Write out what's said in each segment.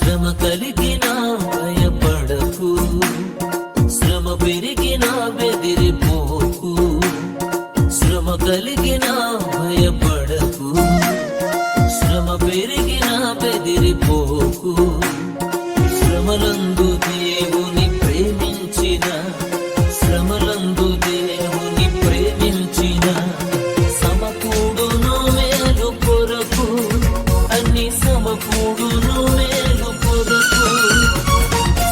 శ్రమ కలిగినా భయపడకు, శ్రమ పెరిగినా బెదిరిపోకు. శ్రమ కలిగినా భయపడకు, శ్రమ పెరిగినా బెదిరిపోకు. శ్రమలందు దేవుని ప్రేమించిన, శ్రమలందు దేవుని ప్రేమించిన సమకూడును మేలు కొరకు, అన్ని సమకూడును మేలు కొరకు.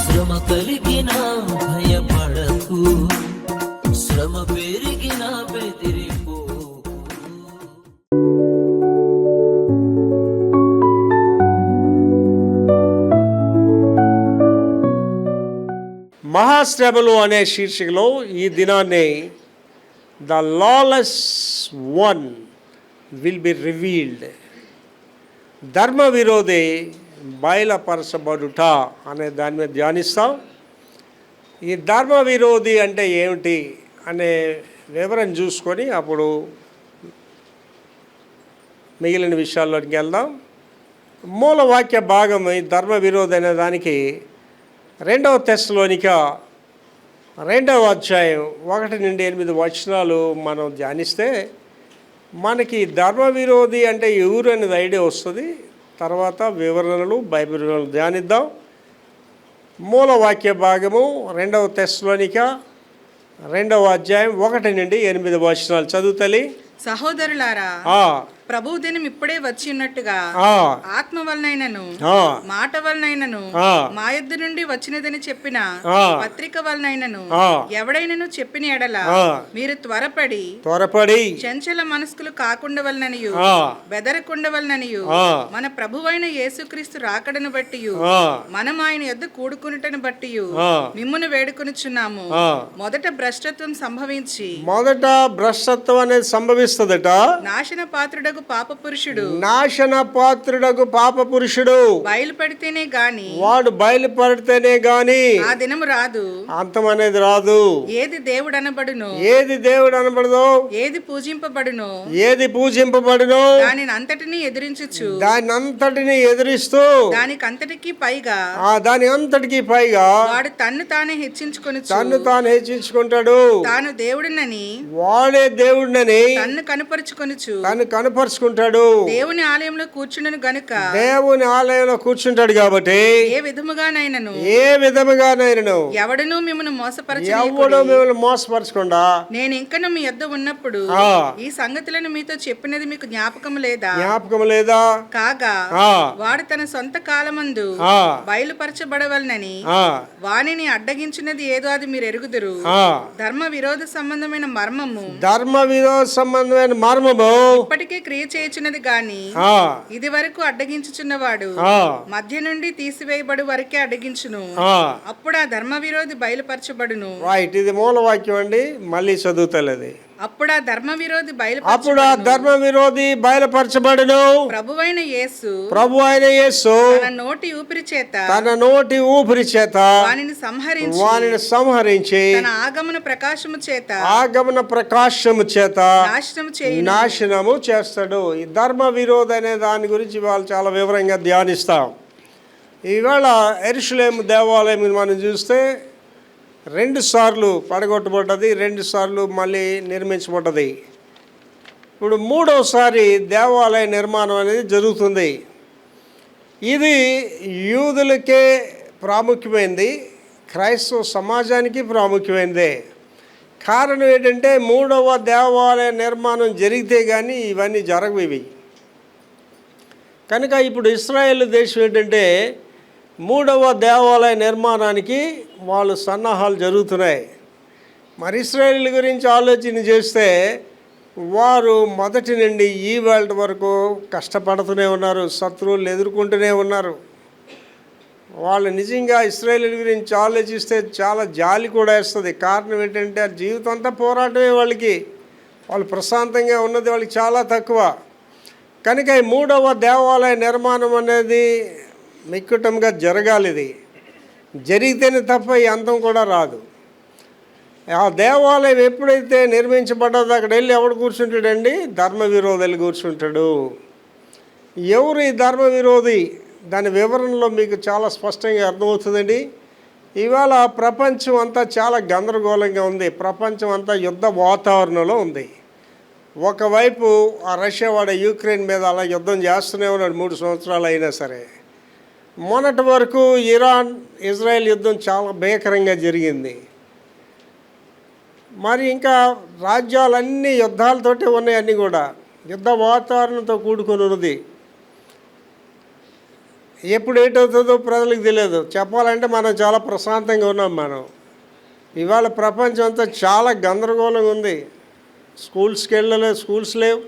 శ్రమ కలిగినా భయపడకు, శ్రమ పెరిగినా బెదిరిపోకు. మహాశ్రమలు అనే శీర్షికలో ఈ దినాన్ని the lawless one will be revealed, ధర్మ విరోధి బయలుపరచబడుట అనే దాని మీద ధ్యానిస్తాం. ఈ ధర్మ విరోధి అంటే ఏమిటి అనే వివరణ చూసుకొని అప్పుడు మిగిలిన విషయాల్లోకి వెళ్దాం. మూల వాక్య భాగం ఈ ధర్మ విరోధి అనే దానికి 2వ తెస్సలోనిక 2వ అధ్యాయం 1-8 వచనాలు మనం ధ్యానిస్తే మనకి ధర్మ విరోధి అంటే ఎవరు అనేది ఐడియా వస్తుంది. తర్వాత వివరణలు బైబిల్ వివరణలు ధ్యానిద్దాం. మూల వాక్య భాగము 2వ తెస్సలోనిక 2వ అధ్యాయం 1-8 వచనాలు చదువుతలి. సహోదరులారా, ప్రభు దినం ఇప్పుడే వచ్చి ఉన్నట్టుగా ఆత్మ వలనైనను మాట వలనైనను మా యొద్ద నుండి వచ్చినదని చెప్పిన పత్రిక వలనైనను ఎవడైనను చెప్పిన ఎడల మీరు త్వరపడి చంచల మనస్కులు కాకుండా వలననియు బెదరకుండా వలననియు మన ప్రభువైన యేసుక్రీస్తు రాకడను బట్టి మనం ఆయన యొద్ద కూడుకునుటను బట్టి మిమ్మును వేడుకొనుచున్నాము. మొదట భ్రష్టత్వం అనేది సంభవిస్తుందట. నాశన పాత్రుడకు పాప పురుషుడు బయలుపడితేనే గాని ఆ దినము రాదు, అంతం అనేది రాదు. ఏది దేవుడు అనబడును, ఏది పూజింపబడును దానిని అంతటిని ఎదిరిస్తూ దానికి అంతటికి పైగా వాడు తన్ను తానే హెచ్చించుకుంటాడు. తాను దేవుడినని వాడే దేవుడినని తన్ను కనపరుచుకుంటాడు. దేవుని ఆలయంలో కూర్చుంటాడు కాబట్టి ఏ విధముగానైనను ఎవడును మిమ్మల్ని మోసపరచకుండా నేను ఇంకను మీ యొద్ద ఉన్నప్పుడు ఈ సంగతులను మీతో చెప్పినది మీకు జ్ఞాపకం లేదా? కాగా వాడు తన సొంత కాలమందు బయలుపరచబడవలనని వానిని అడ్డగించినది ఏదో అది మీరు ఎరుగుదురు. ధర్మ విరోధ సంబంధమైన మర్మము ఇప్పటికే క్రియ చేయుచున్నది గాని ఇది వరకు అడ్డగించుచున్నవాడు మధ్య నుండి తీసివేయబడు వరకే అడ్డగించును. అప్పుడు ఆ ధర్మ విరోధి బయలుపరచబడును. ఇది మూల వాక్యం అండి, మళ్ళీ చదువుతలేదు. అప్పుడు ఆ ధర్మ విరోధి బయలుపరచబడును. ప్రభువైన యేసు తన నోటి ఊపిరి చేత వానిని సంహరించి తన ఆగమన ప్రకాశము చేత నాశనము చేస్తాడు. ఈ ధర్మ విరోధి అనే దాని గురించి వాళ్ళు చాలా వివరంగా ధ్యానిస్తాం. ఈవేళ యెరూషలేము దేవాలయం మనం చూస్తే 2 సార్లు పడగొట్టబడ్డది, 2 సార్లు మళ్ళీ నిర్మించబడ్డది. ఇప్పుడు 3వసారి దేవాలయ నిర్మాణం అనేది జరుగుతుంది. ఇది యూదులకే ప్రాముఖ్యమైనది, క్రైస్తవ సమాజానికి ప్రాముఖ్యమైనది. కారణం ఏంటంటే 3వ దేవాలయ నిర్మాణం జరిగితే కానీ ఇవన్నీ జరగవు ఇవి. కనుక ఇప్పుడు ఇశ్రాయేల్ దేశం ఏంటంటే 3వ దేవాలయ నిర్మాణానికి వాళ్ళు సన్నాహాలు జరుగుతున్నాయి. మరి ఇశ్రాయేల్ గురించి ఆలోచన చేస్తే వారు మొదటి నుండి ఈ వేళ వరకు కష్టపడుతూనే ఉన్నారు, శత్రువులు ఎదుర్కొంటూనే ఉన్నారు. వాళ్ళు నిజంగా ఇశ్రాయేల్ గురించి ఆలోచిస్తే చాలా జాలి కూడా వేస్తుంది. కారణం ఏంటంటే జీవితం అంతా పోరాటమే వాళ్ళకి. వాళ్ళు ప్రశాంతంగా ఉన్నది వాళ్ళకి చాలా తక్కువ. కనుక ఈ 3వ దేవాలయ నిర్మాణం అనేది మిక్కుటంగా జరగాలి. ఇది జరిగితేనే తప్ప ఈ అంతం కూడా రాదు. ఆ దేవాలయం ఎప్పుడైతే నిర్మించబడ్డదో అక్కడ వెళ్ళి ఎవడు కూర్చుంటాడండి? ధర్మ విరోధులు కూర్చుంటాడు. ఎవరు ఈ ధర్మ విరోధి? దాని వివరణలో మీకు చాలా స్పష్టంగా అర్థమవుతుందండి. ఇవాళ ప్రపంచం అంతా చాలా గందరగోళంగా ఉంది. ప్రపంచం అంతా యుద్ధ వాతావరణంలో ఉంది. ఒకవైపు ఆ రష్యా వాడు యూక్రెయిన్ మీద అలా యుద్ధం చేస్తూనే ఉన్నాడు 3 సంవత్సరాలు అయినా సరే. మొన్నటి వరకు ఇరాన్ ఇజ్రాయెల్ యుద్ధం చాలా భీకరంగా జరిగింది. మరి ఇంకా రాజ్యాలన్నీ యుద్ధాలతోటే ఉన్నాయి, అన్నీ కూడా యుద్ధ వాతావరణంతో కూడుకొని ఉన్నది. ఎప్పుడు ఏటవుతుందో ప్రజలకు తెలియదు. చెప్పాలంటే మనం చాలా ప్రశాంతంగా ఉన్నాం. మనం ఇవాళ ప్రపంచం అంతా చాలా గందరగోళంగా ఉంది. స్కూల్స్కి వెళ్ళలేదు, స్కూల్స్ లేవు,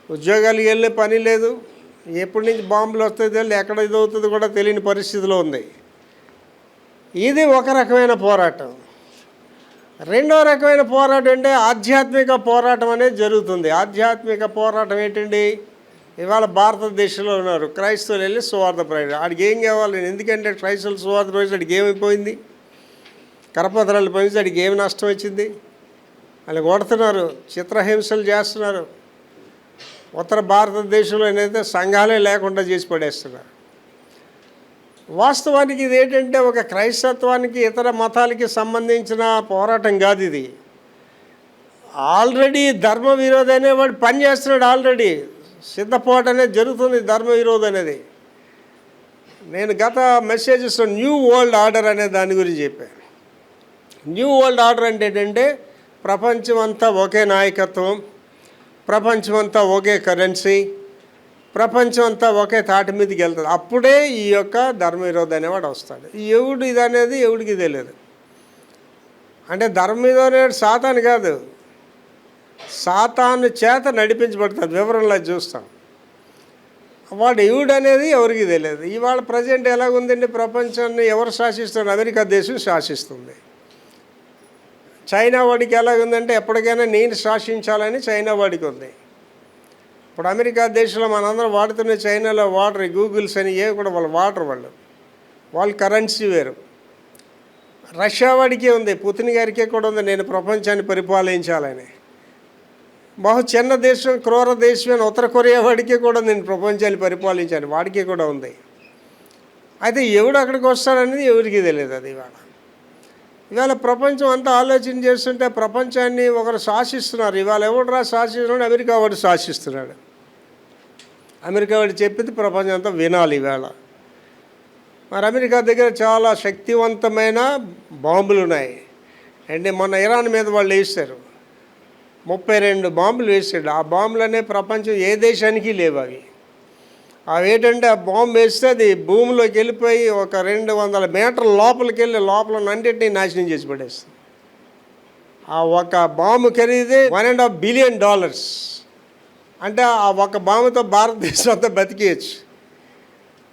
ఉద్యోగాలకు వెళ్ళే పని లేదు, ఎప్పటి నుంచి బాంబులు వస్తాయో తెలియదు, ఎక్కడ ఇది అవుతుందో కూడా తెలియని పరిస్థితిలో ఉంది. ఇది ఒక రకమైన పోరాటం. రెండో రకమైన పోరాటం అంటే ఆధ్యాత్మిక పోరాటం అనేది జరుగుతుంది. ఆధ్యాత్మిక పోరాటం ఏంటండి? ఇవాళ భారతదేశంలో ఉన్నారు క్రైస్తవులు వెళ్ళి సువార్త ప్రయోజనం. ఆడికి ఏం కావాలి? ఎందుకంటే క్రైస్తవులు సువార్త ప్రయోజనం ఆడికి ఏమైపోయింది? కరపత్రాలు పోయింది, ఆడికి ఏమి నష్టం వచ్చింది? వాళ్ళు కొడుతున్నారు, చిత్రహింసలు చేస్తున్నారు. ఉత్తర భారతదేశంలో అయితే సంఘాలే లేకుండా చేసి పడేస్తున్నారు. వాస్తవానికి ఇది ఏంటంటే ఒక క్రైస్తత్వానికి ఇతర మతాలకి సంబంధించిన పోరాటం కాదు ఇది. ఆల్రెడీ ధర్మ విరోధి అనేవాడు పని చేస్తున్నాడు. ఆల్రెడీ సిద్ధపోటు అనేది జరుగుతుంది. ధర్మ విరోధి అనేది నేను గత మెసేజెస్లో న్యూ వరల్డ్ ఆర్డర్ అనే దాని గురించి చెప్పాను. న్యూ వరల్డ్ ఆర్డర్ అంటే ఏంటంటే ప్రపంచం అంతా ఒకే నాయకత్వం, ప్రపంచం అంతా ఒకే కరెన్సీ, ప్రపంచం అంతా ఒకే తాటి మీదకి వెళ్తుంది. అప్పుడే ఈ యొక్క ధర్మ విరోధి అనేవాడు వస్తాడు. ఎవడు ఇది అనేది ఎవడికి తెలియదు. అంటే ధర్మ విరోధి సాతాను కాదు, సాతాను చేత నడిపించబడుతుంది. వివరంలో చూస్తాం. వాడు ఎవడు అనేది ఎవరికి తెలియదు. ఇవాళ ప్రజెంట్ ఎలాగుందండి? ప్రపంచాన్ని ఎవరు శాసిస్తున్నారు? అమెరికా దేశం శాసిస్తుంది. చైనా వాడికి ఎలాగుందంటే ఎప్పటికైనా నేను శాసించాలని చైనా వాడికి ఉంది. ఇప్పుడు అమెరికా దేశంలో మనందరం వాడుతున్న చైనాలో వాటర్, గూగుల్స్ అని ఏ కూడా వాళ్ళు వాటర్, వాళ్ళ కరెన్సీ వేరు. రష్యా వాడికే ఉంది, పుతిన్ గారికే కూడా ఉంది నేను ప్రపంచాన్ని పరిపాలించాలని. బహు చిన్న దేశం, క్రూర దేశం అని ఉత్తర కొరియా వాడికే కూడా నేను ప్రపంచాన్ని పరిపాలించాను, వాడికే కూడా ఉంది. అయితే ఎవడు అక్కడికి వస్తాడనేది ఎవరికి తెలియదు. అది ఇవాళ ప్రపంచం అంతా ఆలోచన చేస్తుంటే ప్రపంచాన్ని ఒకరు శాసిస్తున్నారు. ఇవాళ ఎవడు శాసిస్తున్నాడు? అమెరికా వాడు శాసిస్తున్నాడు. అమెరికా వాడు చెప్పింది ప్రపంచం అంతా వినాలి ఇవాళ. మరి అమెరికా దగ్గర చాలా శక్తివంతమైన బాంబులు ఉన్నాయి. అంటే మొన్న ఇరాన్ మీద వాళ్ళు వేశారు, 32 బాంబులు వేసాడు. ఆ బాంబులనే ప్రపంచం ఏ దేశానికి లేవు. అవి ఏంటంటే ఆ బాంబు వేస్తే అది భూమిలోకి వెళ్ళిపోయి ఒక 200 మీటర్ల లోపలికి వెళ్ళి లోపల అన్నింటినీ నాశనం చేసి పడేస్తుంది. ఆ ఒక బాంబు ఖరీదే $1.5 బిలియన్. అంటే ఆ ఒక బాంబుతో భారతదేశం అంతా బతికేయచ్చు.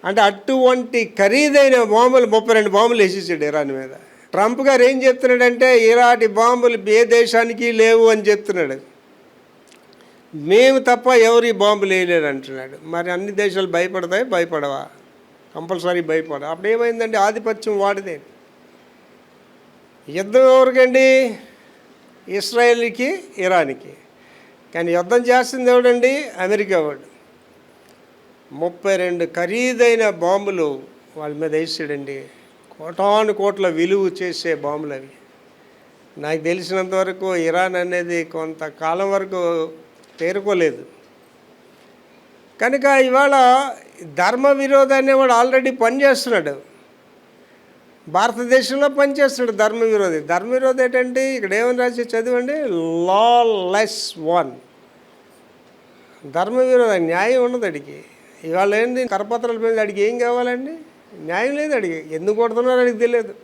అంటే అటువంటి ఖరీదైన బాంబులు 32 బాంబులు వేసేసాడు ఇరాన్ మీద. ట్రంప్ గారు ఏం చెప్తున్నాడంటే ఇలాంటి బాంబులు ఏ దేశానికి లేవు అని చెప్తున్నాడు. మేము తప్ప ఎవరు బాంబులు వేయలేరు అంటున్నాడు. మరి అన్ని దేశాలు భయపడతాయి? భయపడవా? కంపల్సరీ భయపడ. అప్పుడు ఏమైందండి? ఆధిపత్యం వాడిదే. యుద్ధం ఎవరికండి? ఇస్రాయేల్కి, ఇరాన్కి. కానీ యుద్ధం చేస్తుంది ఎవడండి? అమెరికా వాడు. 32 ఖరీదైన బాంబులు వాళ్ళ మీద వేసాడండి. కోటాను కోట్ల విలువ చేసే బాంబులు అవి. నాకు తెలిసినంతవరకు ఇరాన్ అనేది కొంతకాలం వరకు తేరుకోలేదు. కనుక ఇవాళ ధర్మ విరోధి అనేవాడు ఆల్రెడీ పనిచేస్తున్నాడు. భారతదేశంలో పనిచేస్తున్నాడు ధర్మ విరోధి. ధర్మ విరోధి ఏంటంటే ఇక్కడ ఏమని రాసి చదివండి, లాలెస్ వన్. ధర్మ విరోధి, న్యాయం ఉండదు అడిగి. ఇవాళ ఏంటి? కరపత్రాల మీద అడిగి ఏం కావాలండి? న్యాయం లేదు. అడిగి ఎందుకు కొడుతున్నారో అడిగి తెలియదు.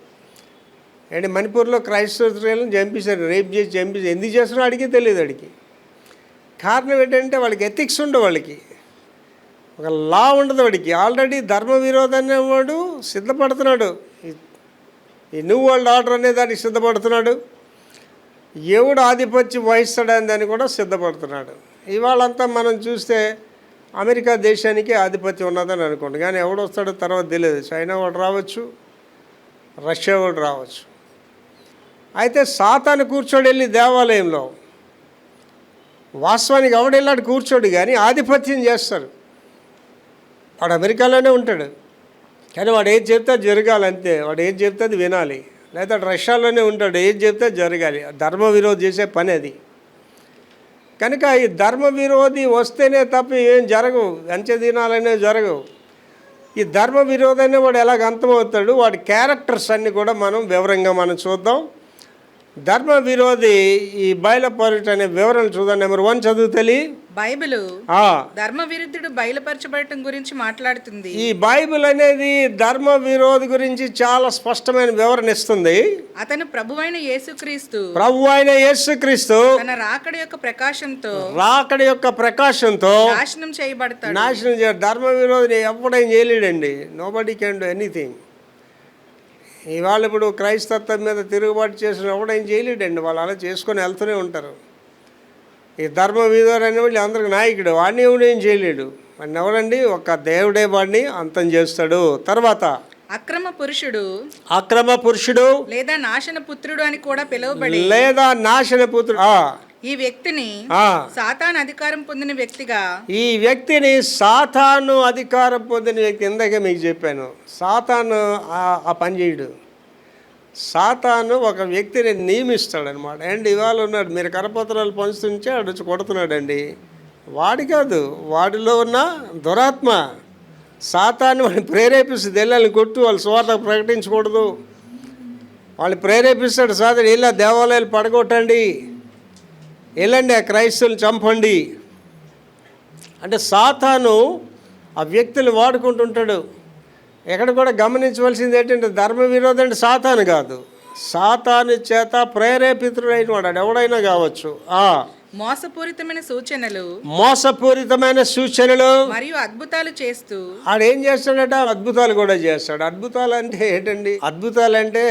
అంటే మణిపూర్లో క్రైస్తవ స్త్రీలను చంపేశారు, రేప్ చేసి చంపేసి ఎందుకు చేస్తున్నారో అడిగి తెలియదు. అడిగి కారణం ఏంటంటే వాళ్ళకి ఎథిక్స్ ఉండవు, వాళ్ళకి ఒక లా ఉండదు. వాడికి ఆల్రెడీ ధర్మ విరోధి అనేవాడు సిద్ధపడుతున్నాడు. ఈ న్యూ వరల్డ్ ఆర్డర్ అనే దానికి సిద్ధపడుతున్నాడు. ఎవడు ఆధిపత్యం వహిస్తాడని దాన్ని కూడా సిద్ధపడుతున్నాడు. ఇవాళంతా మనం చూస్తే అమెరికా దేశానికి ఆధిపత్యం ఉన్నదని అనుకోండి, కానీ ఎవడు వస్తాడో తర్వాత తెలియదు. చైనా వాడు రావచ్చు, రష్యా వాడు రావచ్చు. అయితే సాతాను కూర్చోడు వెళ్ళి దేవాలయంలో. వాస్తవానికి ఎవడు వెళ్ళాడు కూర్చోడు, కానీ ఆధిపత్యం చేస్తారు. వాడు అమెరికాలోనే ఉంటాడు, కానీ వాడు ఏది చెప్తే అది జరగాలి అంతే. వాడు ఏది చెప్తే అది వినాలి. లేదా రష్యాలోనే ఉంటాడు, ఏది చెప్తే అది జరగాలి. ధర్మ విరోధి చేసే పని అది. కనుక ఈ ధర్మ విరోధి వస్తేనే తప్ప ఏం జరగవు, అంచె దినాలనే జరగవు. ఈ ధర్మ విరోధి వాడు ఎలాగ అంతమవుతాడు, వాడి క్యారెక్టర్స్ అన్నీ కూడా మనం వివరంగా మనం చూద్దాం. ధర్మ విరోధి ఈ బయలుపరచు అనే వివరణ చూద్దాం. నెంబర్ 1 చదువుతలి. బైబిలు ధర్మ విరుద్ధుడు బయలుపరచబడటం గురించి మాట్లాడుతుంది. ఈ బైబిల్ అనేది ధర్మ విరోధి గురించి చాలా స్పష్టమైన వివరణ ఇస్తుంది. అతను ప్రభువైన యేసుక్రీస్తు తన రాకడ యొక్క ప్రకాశంతో నాశనం చేయబడతాడు. నాశనం చేయ ధర్మ విరోధిని ఎవడేం చేయలేడండి. Nobody can do anything. ఇవాళ ఇప్పుడు క్రైస్తత్వం మీద తిరుగుబాటు చేసిన ఎవడేం చేయలేడండి. వాళ్ళు అలా చేసుకొని వెళ్తూనే ఉంటారు. ఈ ధర్మ విరోధి అనే వాళ్ళు అందరికి నాయకుడు, వాడిని ఎవడేం చేయలేడు. వాడిని ఎవడండి, ఒక దేవుడే వాడిని అంతం చేస్తాడు. తర్వాత అక్రమ పురుషుడు లేదా నాశన పుత్రుడు అని కూడా పిలువబడి ఈ వ్యక్తిని సాతాను అధికారం పొందిన వ్యక్తి ఇందాక మీకు చెప్పాను. సాతాను ఆ పని చేయడు. సాతాను ఒక వ్యక్తిని నియమిస్తాడు అనమాట. అండ్ ఇవాళ ఉన్నాడు, మీరు కరపత్రాలు పంచుతుంటే ఆడు వచ్చి కొడుతున్నాడండి. వాడి కాదు, వాడిలో ఉన్న దురాత్మ సాతాన్ని వాడిని ప్రేరేపిస్తుంది. వెళ్ళాలని కొట్టు, వాళ్ళు స్వార్థ ప్రకటించకూడదు, వాళ్ళు ప్రేరేపిస్తాడు. సాతాను ఇలా దేవాలయాలు పడగొట్టండి, వెళ్ళండి ఆ క్రైస్తవులు చంపండి అంటే సాతాను ఆ వ్యక్తులు వాడుకుంటుంటాడు. ఎక్కడ కూడా గమనించవలసింది ఏంటంటే ధర్మ విరోధి అంటే సాతాను కాదు, సాతాను చేత ప్రేరేపితుడైన వాడు ఎవడైనా కావచ్చు. మోసపూరితమైన సూచనలు మరియు అద్భుతాలు చేస్తూ ఆడేం చేస్తాడట, అద్భుతాలు కూడా చేస్తాడు. అద్భుతాలు అంటే ఏంటండి, అద్భుతాలు అంటే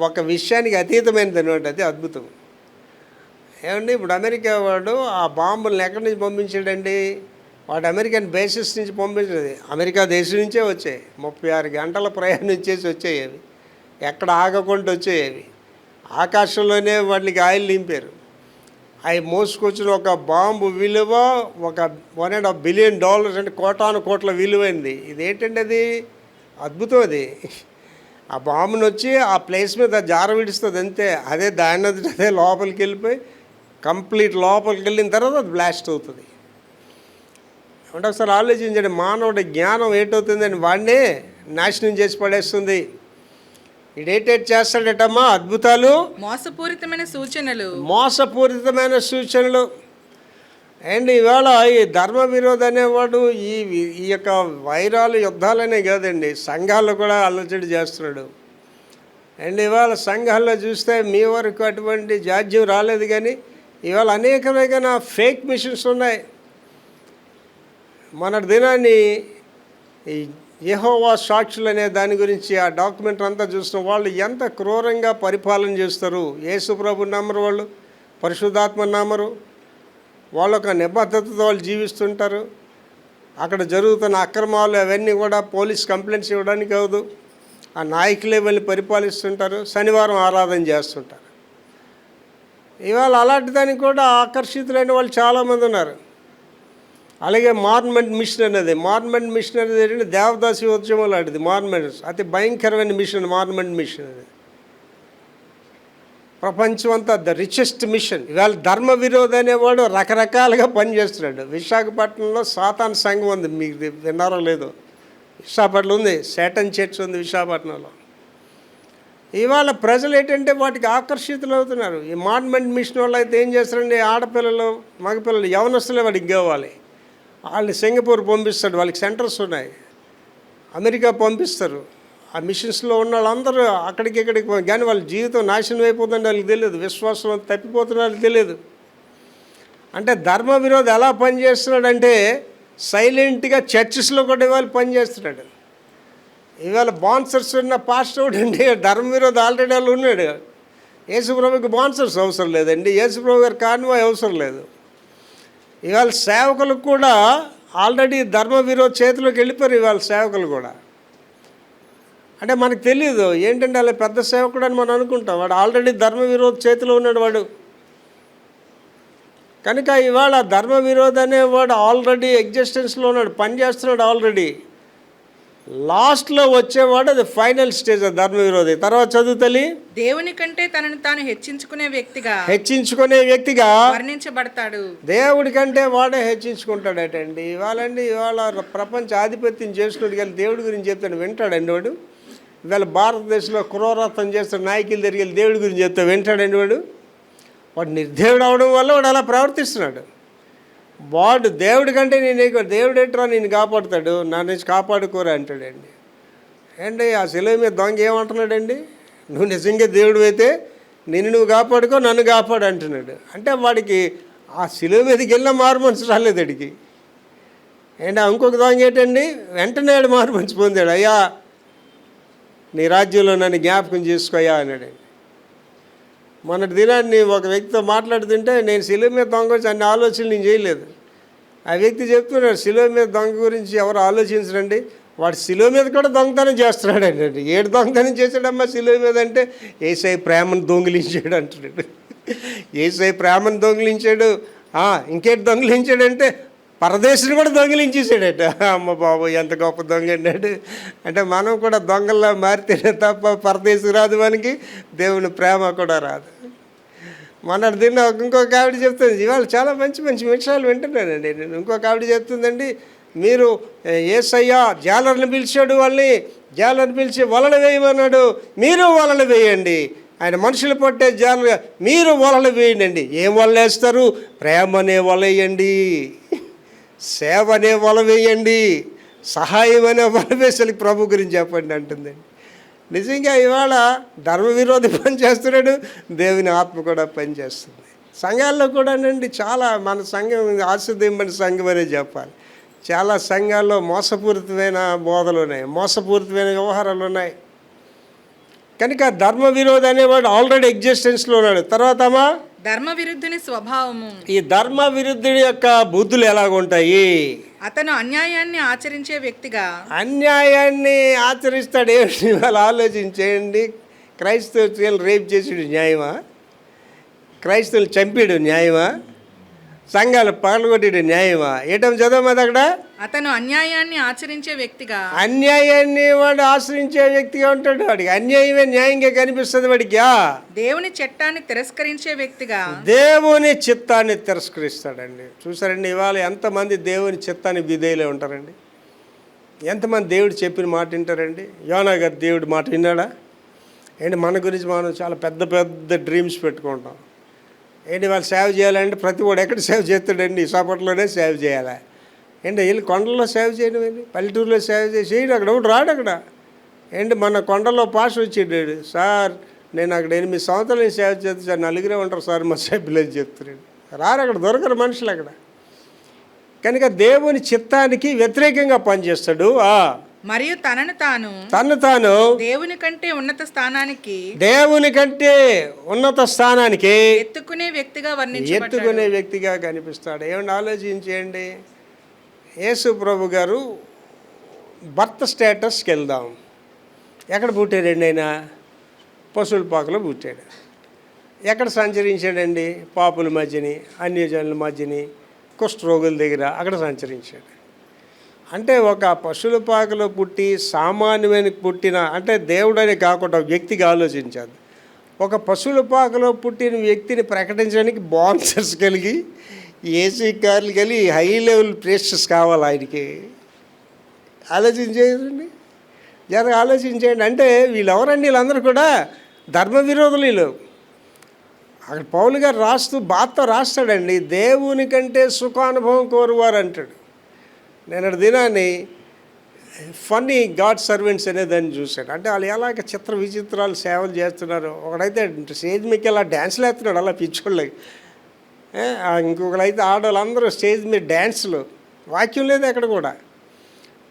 ఒక విషయానికి అతీతమైనది అనమాట. అది అద్భుతం. ఏమండి, ఇప్పుడు అమెరికా వాడు ఆ బాంబులను ఎక్కడి నుంచి పంపించాడండి, వాడు అమెరికన్ బేసిస్ నుంచి పంపించేది. అమెరికా దేశం నుంచే వచ్చాయి. 36 గంటల ప్రయాణం చేసి వచ్చాయి అవి, ఎక్కడ ఆగకుండా వచ్చాయి. ఆకాశంలోనే వాటికి ఆయిల్ నింపారు. అవి మోసుకొచ్చిన ఒక బాంబు విలువ ఒక $1.5 బిలియన్ అంటే కోట్ల విలువైంది. ఇదేంటండి, అది అద్భుతం. అది ఆ బాంబుని వచ్చి ఆ ప్లేస్ మీద జార విడుస్తుంది అంతే. అదే దాని అదే లోపలికి వెళ్ళిపోయి కంప్లీట్ లోపలికి వెళ్ళిన తర్వాత అది బ్లాస్ట్ అవుతుంది. అంటే ఒకసారి ఆలోచించండి, మానవుడి జ్ఞానం ఏటవుతుందని వాడినే నాశనం చేసి పడేస్తుంది. ఇడేటేట్ చేస్తాడటమ్మా, అద్భుతాలు, మోసపూరితమైన సూచనలు. అండ్ ఇవాళ ఈ ధర్మ విరోధి అనేవాడు ఈ యొక్క వైరాలు యుద్ధాలనే కాదండి, సంఘాల్లో కూడా అల్లచడి చేస్తున్నాడు. అండ్ ఇవాళ సంఘాల్లో చూస్తే మీ వరకు అటువంటి జాడ్యం రాలేదు, కానీ ఇవాళ అనేక రకమైన ఫేక్ మిషన్స్ ఉన్నాయి. మొన్నటి దినాన్ని ఈ యెహోవా సాక్షులు అనే దాని గురించి ఆ డాక్యుమెంట్ అంతా చూసిన వాళ్ళు ఎంత క్రూరంగా పరిపాలన చేస్తారు. యేసు ప్రభు నమ్మరు, వాళ్ళు పరిశుద్ధాత్మ నమ్మరు, వాళ్ళు ఒక నిబద్ధతతో వాళ్ళు జీవిస్తుంటారు. అక్కడ జరుగుతున్న అక్రమాలు అవన్నీ కూడా పోలీస్ కంప్లైంట్స్ ఇవ్వడానికి అవదు. ఆ నాయకులే వెళ్ళి పరిపాలిస్తుంటారు, శనివారం ఆరాధన చేస్తుంటారు. ఇవాళ అలాంటి దానికి కూడా ఆకర్షితులైన వాళ్ళు చాలామంది ఉన్నారు. అలాగే మార్మెంట్ మిషన్ అనేది ఏంటంటే దేవదాసి ఉద్యమం లాంటిది. మార్మెంట్ అతి భయంకరమైన మిషన్. మార్మెంట్ మిషన్ అనేది ప్రపంచం అంతా ద రిచెస్ట్ మిషన్. ఇవాళ ధర్మ విరోధి అనేవాడు రకరకాలుగా పనిచేస్తున్నాడు. విశాఖపట్నంలో సాతాన్ సంఘం ఉంది, మీకు విన్నారో లేదో. విశాఖపట్నంలో ఉంది, శాటన్ చర్చ్ ఉంది విశాఖపట్నంలో. ఇవాళ ప్రజలు ఏంటంటే వాటికి ఆకర్షితులు అవుతున్నారు. ఈ మార్మెంట్ మిషన్ వాళ్ళు అయితే ఏం చేస్తారండి, ఆడపిల్లలు మగపిల్లలు యవనస్తులే వాడికి కావాలి. వాళ్ళని సింగపూర్ పంపిస్తాడు, వాళ్ళకి సెంటర్స్ ఉన్నాయి. అమెరికా పంపిస్తారు. ఆ మిషన్స్లో ఉన్న వాళ్ళందరూ అక్కడికి ఇక్కడికి, కానీ వాళ్ళ జీవితం నాశనం అయిపోతుందని వాళ్ళకి తెలియదు, విశ్వాసం తప్పిపోతున్నది తెలియదు. అంటే ధర్మ విరోధి ఎలా పనిచేస్తున్నాడంటే సైలెంట్గా చర్చెస్లో కూడా ఇవాళ పనిచేస్తున్నాడు. ఇవాళ బాన్సర్స్ ఉన్న పాస్టర్ అండి ధర్మ విరోధి ఆల్రెడీ వాళ్ళు ఉన్నాడు. యేసుప్రభుకి బాన్సర్స్ అవసరం లేదండి, యేసుప్రభు గారి కాన్వాయ్ అవసరం లేదు. ఇవాళ సేవకులకు కూడా ఆల్రెడీ ధర్మ విరోధి చేతిలోకి వెళ్ళిపోయారు ఇవాళ సేవకులు కూడా. అంటే మనకు తెలియదు ఏంటంటే అలా పెద్ద సేవకుడు అని మనం అనుకుంటాం, వాడు ఆల్రెడీ ధర్మ విరోధి చేతిలో ఉన్నాడు వాడు. కనుక ఇవాళ ధర్మ విరోధి అనేవాడు ఆల్రెడీ ఎగ్జిస్టెన్స్లో ఉన్నాడు, పని చేస్తున్నాడు ఆల్రెడీ. లాస్ట్లో వచ్చేవాడు అది ఫైనల్ స్టేజ్ ధర్మ విరోధి. తర్వాత చదువు తల్లి. దేవుని కంటే తనను తాను హెచ్చించుకునే వ్యక్తిగా వర్ణించబడతాడు. దేవుడి కంటే వాడే హెచ్చించుకుంటాడటండి. ఇవాళ ప్రపంచ ఆధిపత్యం చేసుకుని వెళ్ళి దేవుడి గురించి చెప్తాడు, వింటాడండి వాడు? ఇవాళ భారతదేశంలో క్రూరత్వం చేస్తున్న నాయకుల దగ్గరికి వెళ్ళి దేవుడి గురించి చెప్తే వింటాడండి వాడు? వాడు నిర్దేవుడు అవడం వల్ల వాడు అలా ప్రవర్తిస్తున్నాడు. వాడు దేవుడి కంటే దేవుడు ఏంట్రా నేను కాపాడుతాడు, నా నుంచి కాపాడుకోరా అంటాడండి. అండి ఆ శిలువ మీద దొంగ ఏమంటున్నాడండి? నువ్వు నిజంగా దేవుడు అయితే నువ్వు కాపాడుకో, నన్ను కాపాడు అంటున్నాడు. అంటే వాడికి ఆ శిలువ మీదకి వెళ్ళిన మారు మనసు రాలేదు అడిగి. అండ్ ఇంకొక దొంగ ఏంటండి, వెంటనే వాడు మారు మనసు పొందాడు. అయ్యా నీ రాజ్యంలో నన్ను జ్ఞాపకం చేసుకోయా అన్నాడండి. మొన్నటి దినాన్ని ఒక వ్యక్తితో మాట్లాడుతుంటే, నేను శిలువ మీద దొంగ గురించి అన్ని ఆలోచనలు నేను చేయలేదు. ఆ వ్యక్తి చెప్తున్నాడు, శిలువ మీద దొంగ గురించి ఎవరు ఆలోచించరండి, వాడు శిలువ మీద కూడా దొంగతనం చేస్తున్నాడు అండి. ఏడు దొంగతనం చేశాడమ్మా శిలువ మీద అంటే, యేసయ్య ప్రేమను దొంగిలించాడు అంటున్నాడు. యేసయ్య ప్రేమను దొంగిలించాడు. ఇంకేటి దొంగిలించాడంటే పరదేశుని కూడా దొంగిలించేసాడట. అమ్మ బాబు ఎంత గొప్ప దొంగ అన్నాడు. అంటే మనం కూడా దొంగల్లా మారితేనే తప్ప పరదేశం రాదు, మనకి దేవుని ప్రేమ కూడా రాదు. మొన్నటి దీన్ని ఇంకొక ఆవిడ చెప్తుంది, ఇవాళ చాలా మంచి మంచి విషయాలు వింటున్నానండి నేను. ఇంకొక ఆవిడ చెప్తుందండి, మీరు యేసయ్య జాలర్ని పిలిచాడు, వాళ్ళని జాలర్ని పిలిచి వలలు వేయమన్నాడు, మీరు వలలు వేయండి. ఆయన మనుషులు పట్టే జాలరు, మీరు వలలు వేయండి. ఏం వలలు వేస్తారు? ప్రేమ అనే వల వేయండి, సేవ అనే వల వేయండి, సహాయం అనే వల వేసలి ప్రభు గురించి చెప్పండి అంటుందండి. నిజంగా ఇవాళ ధర్మ విరోధి పని చేస్తున్నాడు, దేవుని ఆత్మ కూడా పనిచేస్తుంది. సంఘాల్లో కూడానండి చాలా, మన సంఘం ఆశీర్వదింపని సంఘం అనే చెప్పాలి. చాలా సంఘాల్లో మోసపూరితమైన బోధలు ఉన్నాయి, మోసపూరితమైన వ్యవహారాలు ఉన్నాయి. కనుక ధర్మ విరోధి అనేవాడు ఆల్రెడీ ఎగ్జిస్టెన్స్లో ఉన్నాడు. తర్వాత ధర్మ విరుద్ధుని స్వభావము. ఈ ధర్మ విరుద్ధుడి యొక్క బుద్ధులు ఎలాగుంటాయి? అతను అన్యాయాన్ని ఆచరించే వ్యక్తిగా. అన్యాయాన్ని ఆచరిస్తాడు. ఏమిటి వాళ్ళు ఆలోచించేయండి. క్రైస్తవులు రేప్ చేసాడు న్యాయమా? క్రైస్తవులు చంపాడు న్యాయమా? సంఘాలు పగలగొట్టాడు న్యాయమా? ఏటం చదవమది అక్కడ. అతను అన్యాయాన్ని ఆచరించే వ్యక్తిగా. అన్యాయాన్ని వాడు ఆశ్రయించే వ్యక్తిగా ఉంటాడు. వాడికి అన్యాయమే న్యాయంగా కనిపిస్తుంది వాడికి. దేవుని చట్టాన్ని తిరస్కరించే వ్యక్తిగా. దేవుని చిత్తాన్ని తిరస్కరిస్తాడండి. చూసారండి ఇవాళ ఎంతమంది దేవుని చిత్తాన్ని విధేయులే ఉంటారండి? ఎంతమంది దేవుడు చెప్పిన మాట వింటారండి? యోనా గారు దేవుడి మాట విన్నాడా? ఏంటి మన గురించి మనం చాలా పెద్ద పెద్ద డ్రీమ్స్ పెట్టుకుంటాం. ఏంటి వాళ్ళు సేవ చేయాలంటే ప్రతి వాడు ఎక్కడ సేవ చేస్తాడండి? విశాఖపట్నంలోనే సేవ చేయాలి. ఏంటి వెళ్ళి కొండల్లో సేవ చేయడం ఏంటి? పల్లెటూరులో సేవ చేయడు. అక్కడ ఒకటి రాడు అక్కడ. ఏంటి మన కొండల్లో పాస్ వచ్చేటాడు, సార్ నేను అక్కడ 8 సంవత్సరాలు సేవ చేస్తే సార్ నలుగురే ఉంటారు సార్ మా సభ్యులు అని చెప్తున్నాడు. రారు, అక్కడ దొరకరు మనుషులు అక్కడ. కనుక దేవుని చిత్తానికి వ్యతిరేకంగా పనిచేస్తాడు. మరియు తనను తాను దేవుని కంటే ఉన్నత స్థానానికి ఎత్తుకునే వ్యక్తిగా కనిపిస్తాడు. ఏమన్నా ఆలోచించేయండి. యేసు ప్రభు గారు భర్త స్టేటస్కి వెళ్దాం. ఎక్కడ పుట్టాడండి ఆయన? పశువుల పాకలో పుట్టాడు. ఎక్కడ సంచరించాడండి? పాపుల మధ్యని, అన్యజనుల మధ్యని, కుష్ఠరోగుల దగ్గర అక్కడ సంచరించాడు. అంటే ఒక పశువుల పాకలో పుట్టి సామాన్యమైన పుట్టిన, అంటే దేవుడని కాకుండా వ్యక్తిగా ఆలోచించాలి. ఒక పశువుల పాకలో పుట్టిన వ్యక్తిని ప్రకటించడానికి బాన్సర్స్ కలిగి, ఏసీ కార్లు కలిగి, హై లెవెల్ ప్రేస్టర్స్ కావాలి ఆయనకి. ఆలోచించేయండి, ఆలోచించేయండి. అంటే వీళ్ళు ఎవరండి? వీళ్ళందరూ కూడా ధర్మ విరోధులు వీళ్ళు. అక్కడ పౌలు గారు బాధతో రాస్తాడండి, దేవుని కంటే సుఖానుభవం కోరువారు అంటాడు. నేను దినాన్ని ఫన్నీ గాడ్ సర్వెంట్స్ అనేదాన్ని చూశాను. అంటే వాళ్ళు ఎలాగ చిత్ర విచిత్రాలు సేవలు చేస్తున్నారు. ఒకడైతే స్టేజ్ మీకు ఇలా డ్యాన్స్లు వేస్తున్నాడు అలా పిచ్చోళ్ళకి. ఇంకొకరైతే ఆడవాళ్ళందరూ స్టేజ్ మీద డ్యాన్స్లు, వాక్యం లేదు అక్కడ కూడా.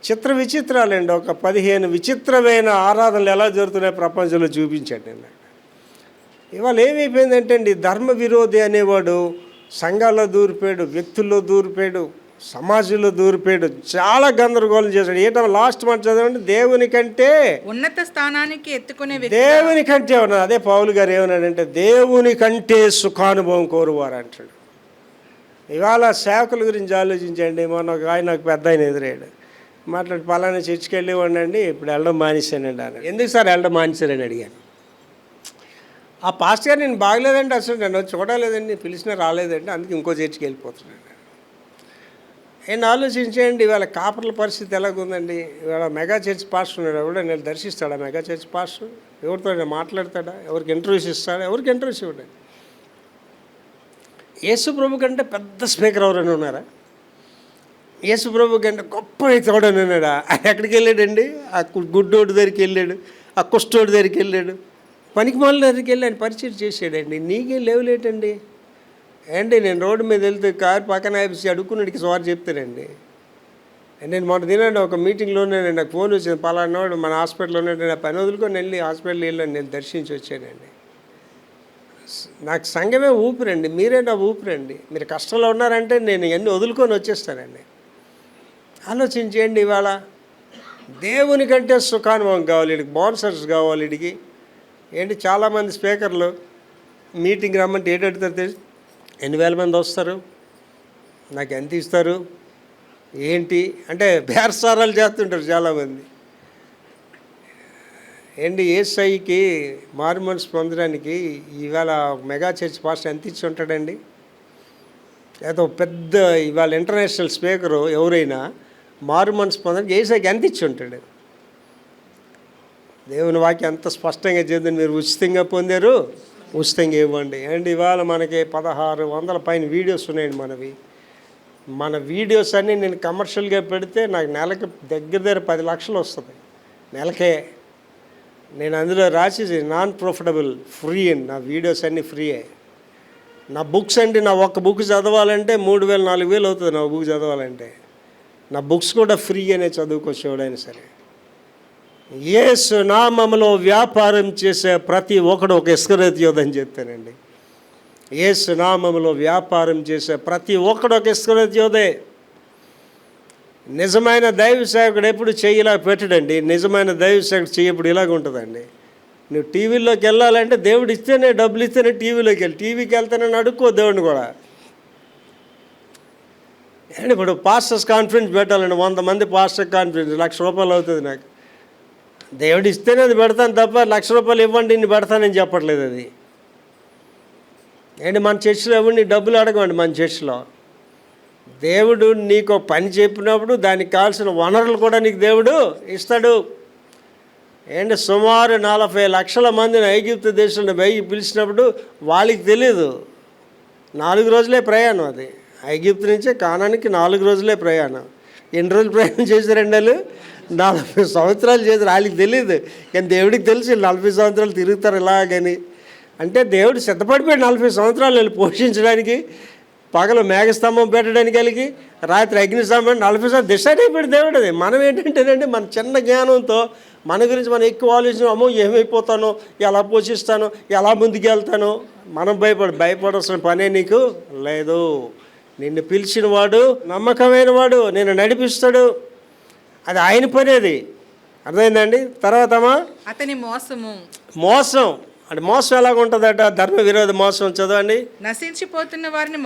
చిత్ర విచిత్రాలండి. ఒక 15 విచిత్రమైన ఆరాధనలు ఎలా జరుగుతున్నాయో ప్రపంచంలో చూపించాడు నేను. ఇవాళ ఏమైపోయిందంటే అండి, ధర్మ విరోధి అనేవాడు సంఘాల్లో దూరిపోయాడు, వ్యక్తుల్లో దూరిపోయాడు, సమాజంలో దూరిపోయాడు, చాలా గందరగోళం చేశాడు. ఏంటో లాస్ట్ మాట చదవండి, దేవుని కంటే ఉన్నత స్థానానికి ఎత్తుకునే దేవుని కంటే ఉన్నాడు. అదే పౌలు గారు ఏమన్నాడంటే, దేవుని కంటే సుఖానుభవం కోరువారు అంటాడు. ఇవాళ సేవకుల గురించి ఆలోచించండి. మొన్న ఒక ఆయన నాకు పెద్ద ఆయన ఎదురయ్యాడు, మాట్లాడి పలానా చర్చికి వెళ్ళేవాడిని అండి, ఇప్పుడు వెళ్ళడం మానేశానండి అన్నాడు. ఎందుకు సార్ వెళ్ళడం మానేశారని అడిగాను. ఆ పాస్టర్ గారు నేను బాగలేదండి, అసలు నన్ను చూడలేదండి, పిలిచినా రాలేదండి, అందుకే ఇంకో చర్చికి వెళ్ళిపోతున్నాను. నేను ఆలోచించండి, ఇవాళ కాపర్ల పరిస్థితి ఎలాగుందండి. ఇవాళ మెగా చర్చ్ పాస్టర్ ఉన్నాడు, ఎవడో నేను దర్శిస్తాడా మెగా చర్చ్ పాస్టర్? ఎవరితో మాట్లాడతాడా? ఎవరికి ఇంటర్వ్యూస్ ఇస్తాడా? ఎవరికి ఇంటర్వ్యూస్ ఇవ్వడు. యేసు ప్రభు కంటే పెద్ద స్పీకర్ ఎవరైనా ఉన్నారా? యేసు ప్రభు కంటే గొప్ప వ్యక్తి ఎవడని ఉన్నాడా? ఆయన ఎక్కడికి వెళ్ళాడండి? ఆ గుడ్డోడి దగ్గరికి వెళ్ళాడు, ఆ కుష్టోడి దగ్గరికి వెళ్ళాడు, పనికి మాల దగ్గరికి వెళ్ళి ఆయన పరిచయం చేసాడండి. నీకేం లేవులేటండి ఏంటి? నేను రోడ్డు మీద వెళ్తే కారు పక్కన ఆపేసి అడుక్కున్నడికి సవారు చెప్తానండి. నేను మొన్న తినండి ఒక మీటింగ్లోనే నాకు ఫోన్ వచ్చింది, పలానాడు మన హాస్పిటల్లో ఉన్నాడు, నా పని వదులుకొని వెళ్ళి హాస్పిటల్ వెళ్ళాను, నేను దర్శించి వచ్చానండి. నాకు సంఘమే ఊపిరండి, మీరే నా ఊపిరండి. మీరు కష్టంలో ఉన్నారంటే నేను ఇవన్నీ వదులుకొని వచ్చేస్తానండి. ఆలోచించేయండి, ఇవాళ దేవుని కంటే సుఖానుభవం కావాలి, వీడికి బాన్సర్స్ కావాలి. వీడికి ఏంటి చాలామంది స్పీకర్లు మీటింగ్ రమ్మంటే ఏంటి అడుగుతారు తెలుసు? 8,000 మంది వస్తారు, నాకు ఎంత ఇస్తారు ఏంటి అంటే బేరసారాలు చేస్తుంటారు చాలామంది. ఏంటి ఏసైకి మారు మనసు పొందడానికి ఇవాళ మెగా చర్చ్ పాస్టర్ ఎంత ఇచ్చి ఉంటాడండి? ఏదో పెద్ద ఇవాళ ఇంటర్నేషనల్ స్పీకరు ఎవరైనా మారు మనసు పొందడానికి ఏసైకి ఎంత ఇచ్చి ఉంటాడు? దేవుని వాక్యం ఎంత స్పష్టంగా చేద్దని, మీరు ఉచితంగా పొందారు, ఉచితంగా ఇవ్వండి. అండ్ ఇవాళ మనకి 1,600 పైన వీడియోస్ ఉన్నాయండి మనవి. మన వీడియోస్ అన్నీ నేను కమర్షియల్గా పెడితే నాకు నెలకి దగ్గర 10 లక్షలు వస్తుంది నెలకే. నేను అందులో రాసేసి నాన్ ప్రాఫిటబుల్ ఫ్రీ అండి, నా వీడియోస్ అన్నీ ఫ్రీయే. నా బుక్స్ అండి, నా ఒక్క బుక్ చదవాలంటే 3,000 4,000 అవుతుంది నా బుక్ చదవాలంటే. నా బుక్స్ కూడా ఫ్రీ అనే చదువుకోవచ్చు ఎవడైనా సరే. యేసు నామములో వ్యాపారం చేసే ప్రతి ఒక్కడు ఒక ఇస్కరియోతని చెప్తానండి. యేసు నామములో వ్యాపారం చేసే ప్రతి ఒక్కడు ఒక ఇస్కరియోతే. నిజమైన దైవ సేవకుడు ఎప్పుడు చెయ్యిలా పెట్టడండి. నిజమైన దైవ సేవకుడు చెయ్యప్పుడు ఇలాగ ఉంటుందండి. నువ్వు టీవీలోకి వెళ్ళాలంటే దేవుడు ఇస్తేనే, డబ్బులు ఇస్తేనే టీవీలోకి వెళ్ళి, టీవీకి వెళ్తేనే అడుక్కో దేవుడిని కూడా. అండ్ ఇప్పుడు పాస్టర్స్ కాన్ఫరెన్స్ పెట్టాలండి, 100 మంది పాస్టర్ కాన్ఫరెన్స్, ₹1,00,000 అవుతుంది నాకు. దేవుడు ఇస్తేనే అది పెడతాను తప్ప ₹1,00,000 ఇవ్వండి ఇన్ని పెడతానని చెప్పట్లేదు. అది ఏంటి మన చర్చిలో ఎవరిని డబ్బులు అడగండి. మన చర్చిలో దేవుడు నీకు పని చెప్పినప్పుడు దానికి కావాల్సిన వనరులు కూడా నీకు దేవుడు ఇస్తాడు. ఏంటి సుమారు 40 లక్షల మందిని ఐగుప్తు దేశంలో పైకి పిలిచినప్పుడు వాళ్ళకి తెలియదు, 4 రోజులే ప్రయాణం. అది ఐగుప్తు నుంచే కానానికి 4 రోజులే ప్రయాణం. ఎన్ని రోజులు ప్రయాణం చేశారండి వాళ్ళు? 40 సంవత్సరాలు చేశారు. వాళ్ళకి తెలియదు, కానీ దేవుడికి తెలిసి 40 సంవత్సరాలు తిరుగుతారు ఇలాగని. అంటే దేవుడు సిద్ధపడిపోయాడు 40 సంవత్సరాలు వాళ్ళు పోషించడానికి. పగలు మేఘస్తంభం పెట్టడానికి వాళ్ళకి, రాత్రి అగ్నిస్తంభం, 40 సంవత్సరాలు డిసైడ్ అయిపోయాడు దేవుడు. అది మనం ఏంటంటేనండి మన చిన్న జ్ఞానంతో మన గురించి మనం ఎక్కువ ఆలోచన, అమ్మో ఏమైపోతానో, ఎలా పోషిస్తానో, ఎలా ముందుకు వెళ్తానో మనం భయపడాల్సిన పనే నీకు లేదు. నిన్ను పిలిచిన వాడు నమ్మకమైన వాడు, నిన్ను నడిపిస్తాడు. అది ఆయన పని. అది అర్థమైందండి. తర్వాత అతని మోసం అంటే మోసం ఎలాగ ఉంటుందట? ధర్మ విరోధ మోసం చదవండి. నశించిపోతున్న వారిని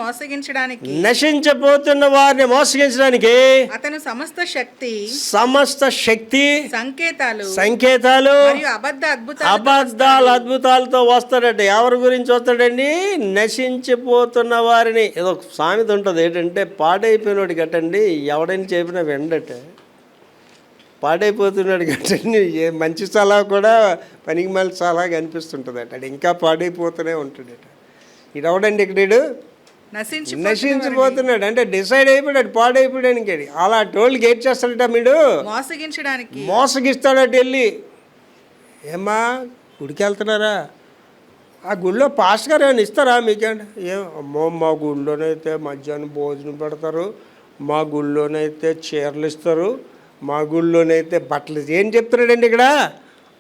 మోసగించడానికి అతను సమస్త శక్తి సంకేతాలు మరియు అబద్ధాలతో వస్తాడట. ఎవరి గురించి వస్తాడండి? నశించిపోతున్న వారిని. ఏదో సామెత ఉంటుంది ఏంటంటే, పాడైపోయినోడు గట్టండి ఎవడైనా చెప్పినా వెండట. పాడైపోతున్నాడు కట్టండి, ఏ మంచి సలహా కూడా పనికి మళ్ళీ సలహాగా అనిపిస్తుంటుందట. అది ఇంకా పాడైపోతూనే ఉంటాడట. ఇడవడండి ఇక్కడ నశించిపోతున్నాడు అంటే డిసైడ్ అయిపోయాడు, పాడైపోయాడానికి. అలా టోల్కి ఏడ్ చేస్తాడట మీరు, మోసగిస్తాడట. వెళ్ళి ఏమ్మా గుడికి వెళ్తున్నారా? ఆ గుళ్ళో పాస్టర్ గారు ఏమైనా ఇస్తారా మీకంటే? అమ్మో మా గుళ్ళోనైతే మధ్యాహ్నం భోజనం పెడతారు, మా గుళ్ళోనైతే చీరలు ఇస్తారు, మా గుళ్ళోనైతే బట్టలు. ఏం చెప్తున్నాడండి ఇక్కడ?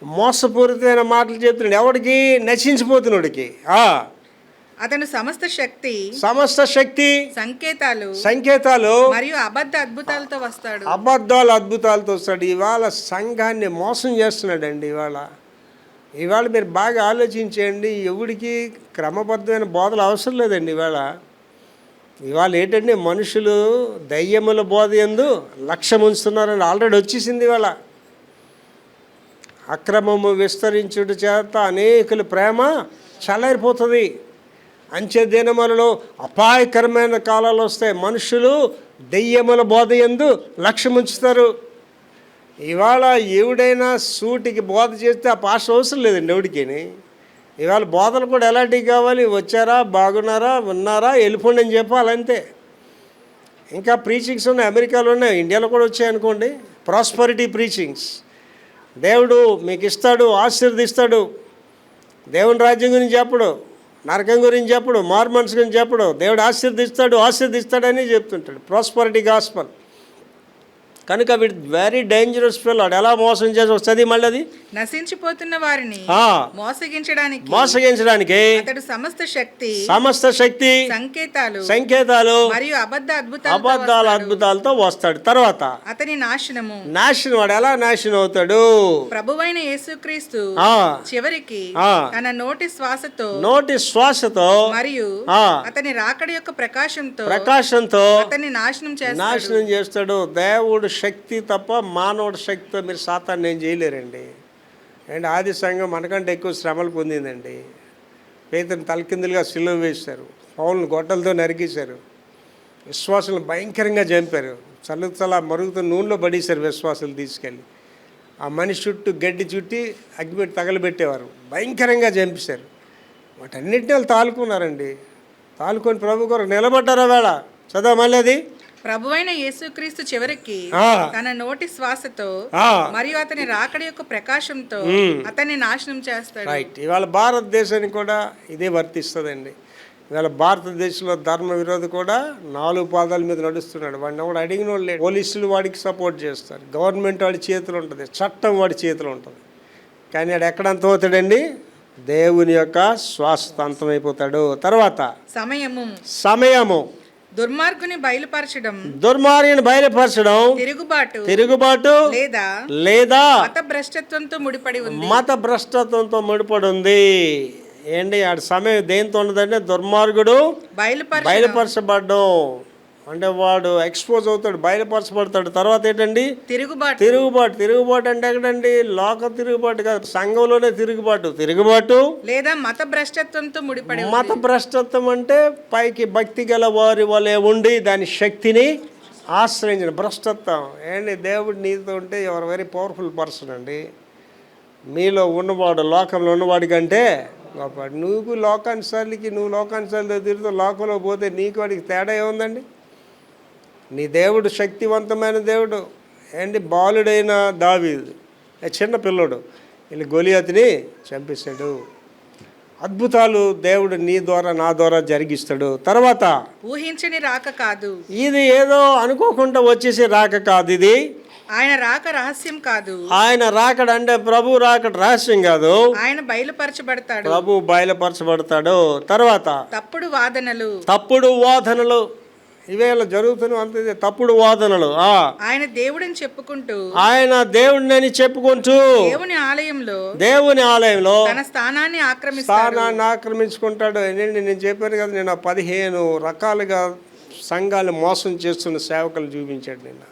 మోసపూరితమైన మాటలు చెప్తున్నాడు. ఎవడికి? నశించిపోతున్నాడికి. అతను సమస్త శక్తి సంకేతాలు మరియు అద్భుతాలతో వస్తాడు. ఇవాళ సంఘాన్ని మోసం చేస్తున్నాడండి. ఇవాళ మీరు బాగా ఆలోచించండి. ఎవడికి క్రమబద్ధమైన బోధలు అవసరం లేదండి. ఇవాళ ఏంటంటే మనుషులు దయ్యముల బోధ యందు లక్ష్యం ఉంచుతున్నారని ఆల్రెడీ వచ్చేసింది ఇవాళ. అక్రమము విస్తరించుట చేత అనేకుల ప్రేమ చల్లారిపోతుంది. అంచె దినములలో అపాయకరమైన కాలాలు వస్తాయి. మనుషులు దెయ్యముల బోధ యందు లక్ష్యం ఉంచుతారు. ఇవాళ ఎవడైనా సూటికి బోధ చేస్తే ఆ పాష అవసరం లేదండి ఎవడికి. ఇవాళ బోధలు కూడా ఎలాంటివి కావాలి, వచ్చారా, బాగున్నారా, ఉన్నారా, వెళ్ళిపోండి అని చెప్పాలి అంతే. ఇంకా ప్రీచింగ్స్ ఉన్నాయి, అమెరికాలో ఉన్నాయి, ఇండియాలో కూడా వచ్చాయి అనుకోండి. Prosperity preachings. దేవుడు మీకు ఇస్తాడు, ఆశీర్దిస్తాడు. దేవుని రాజ్యం గురించి చెప్పడు, నరకం గురించి చెప్పడు, మార్మన్స్ గురించి చెప్పడు. దేవుడు ఆశీర్దిస్తాడని చెప్తుంటాడు. Prosperity gospel. కనుక వీడు వెరీ డేంజరస్ పిల్లాడు. ఎలా మోసం చేసి వస్తుంది మళ్ళీ అది నశించిపోతున్న వారిని మోసగించడానికి అతడు సమస్త శక్తి సంకేతాలు మరియు అబద్ధాలతో వస్తాడు. తర్వాత అతని నాశనం. వాడు ఎలా నాశనం అవుతాడు? ప్రభువైన యేసుక్రీస్తు చివరికి తన నోటి శ్వాసతో మరియు అతని రాకడ యొక్క ప్రకాశంతో అతన్ని నాశనం చేస్తాడు. దేవుడు శక్తి తప్ప మానవుడి శక్తితో మీరు సాతాన్ని ఏం చేయలేరండి. అండ్ ఆది సంఘం మనకంటే ఎక్కువ శ్రమలు పొందిందండి. పేతురుని తలకిందులుగా సిలువ వేశారు, పౌలుని గొడ్డలతో నరికేశారు, విశ్వాసులను భయంకరంగా చంపారు, మరుగుతున్న నూనెలో పడేశారు విశ్వాసులు తీసుకెళ్ళి. ఆ మనిషి చుట్టూ గడ్డి చుట్టి అగ్గిపెట్టి తగలబెట్టేవారు, భయంకరంగా చంపేశారు. వాటన్నిటిని వాళ్ళు తాలుకున్నారండి. తాలుకొని ప్రభు కొరకు నిలబడ్డారు. వేళ చదవ మళ్ళీ అది ప్రభువైన యేసుక్రీస్తు చివరికి తన నోటి శ్వాసతో మరియు అతని రాకడ యొక్క ప్రకాశంతో అతన్ని నాశనం చేస్తాడు. రైట్. ఇవాళ భారతదేశానికి కూడా ఇదే వర్తిస్తుందండి. ఇవాళ భారతదేశంలో ధర్మ విరోధి కూడా 4 పాదాల మీద నడుస్తున్నాడు. వాడిని ఎవడు అడిగిన వాళ్ళు లేడు. పోలీసులు వాడికి సపోర్ట్ చేస్తారు, గవర్నమెంట్ వాడి చేతిలో ఉంటుంది, చట్టం వాడి చేతిలో ఉంటుంది. కానీ వాడు ఎక్కడ అంతమవుతాడండి? దేవుని యొక్క శ్వాసతో అంతమైపోతాడు. తర్వాత సమయము. దుర్మార్గుని బయలుపరచడం, తిరుగుబాటు లేదా మత భ్రష్టత్వంతో ముడిపడి ఉంది. ఏంటి ఆడ సమయం దేంతో ఉన్నదంటే దుర్మార్గుడు బయలుపరచబడ్డం అంటే వాడు ఎక్స్పోజ్ అవుతాడు, బయలుపరచబడతాడు. తర్వాత ఏంటండి? తిరుగుబాటు అంటే ఎక్కడండి? లోక తిరుగుబాటు కాదు, సంఘంలోనే తిరుగుబాటు లేదా మత భ్రష్టత్వంతో ముడిపడి. మత భ్రష్టత్వం అంటే పైకి భక్తి గల వారి వలె ఉండి దాని శక్తిని ఆశ్రయించిన భ్రష్టత్వం. ఏంటి? దేవుడు నీతో ఉంటే ఎవరు వెరీ పవర్ఫుల్ పర్సన్ అండి. మీలో ఉన్నవాడు లోకంలో ఉన్నవాడి కంటే గొప్పవాడు. నువ్వు లోకానుసార్లతో తిరుగుతూ లోకంలో పోతే నీకు వాడికి తేడా ఏముందండి? నీ దేవుడు శక్తివంతమైన దేవుడు. ఏంటి? బాలుడైన దావీదు చిన్న పిల్లడు వీళ్ళు గొలియాతుని చంపేశాడు. అద్భుతాలు దేవుడు నీ ద్వారా నా ద్వారా జరిగిస్తాడు. తర్వాత ఊహించని రాక కాదు, ఇది ఏదో అనుకోకుండా వచ్చేసి రాక కాదు, ఇది ఆయన రాక రహస్యం కాదు. ఆయన రాకడ అంటే ప్రభు రాకడ రహస్యం కాదు, ఆయన బయలుపరచబడతాడు, ప్రభు బయలుపరచబడతాడు. తర్వాత తప్పుడు వాదనలు ఇవేళ జరుగుతున్న అంతే. తప్పుడు వాదనలు. ఆయన దేవుడని చెప్పుకుంటూ దేవుడిని చెప్పుకుంటూ దేవుని ఆలయంలో తన స్థానాన్ని ఆక్రమించుకుంటాడు. నేను చెప్పాను కదా, నేను 15 రకాలుగా సంఘాలు మోసం చేస్తున్న సేవకులు చూపించాడు. నిన్న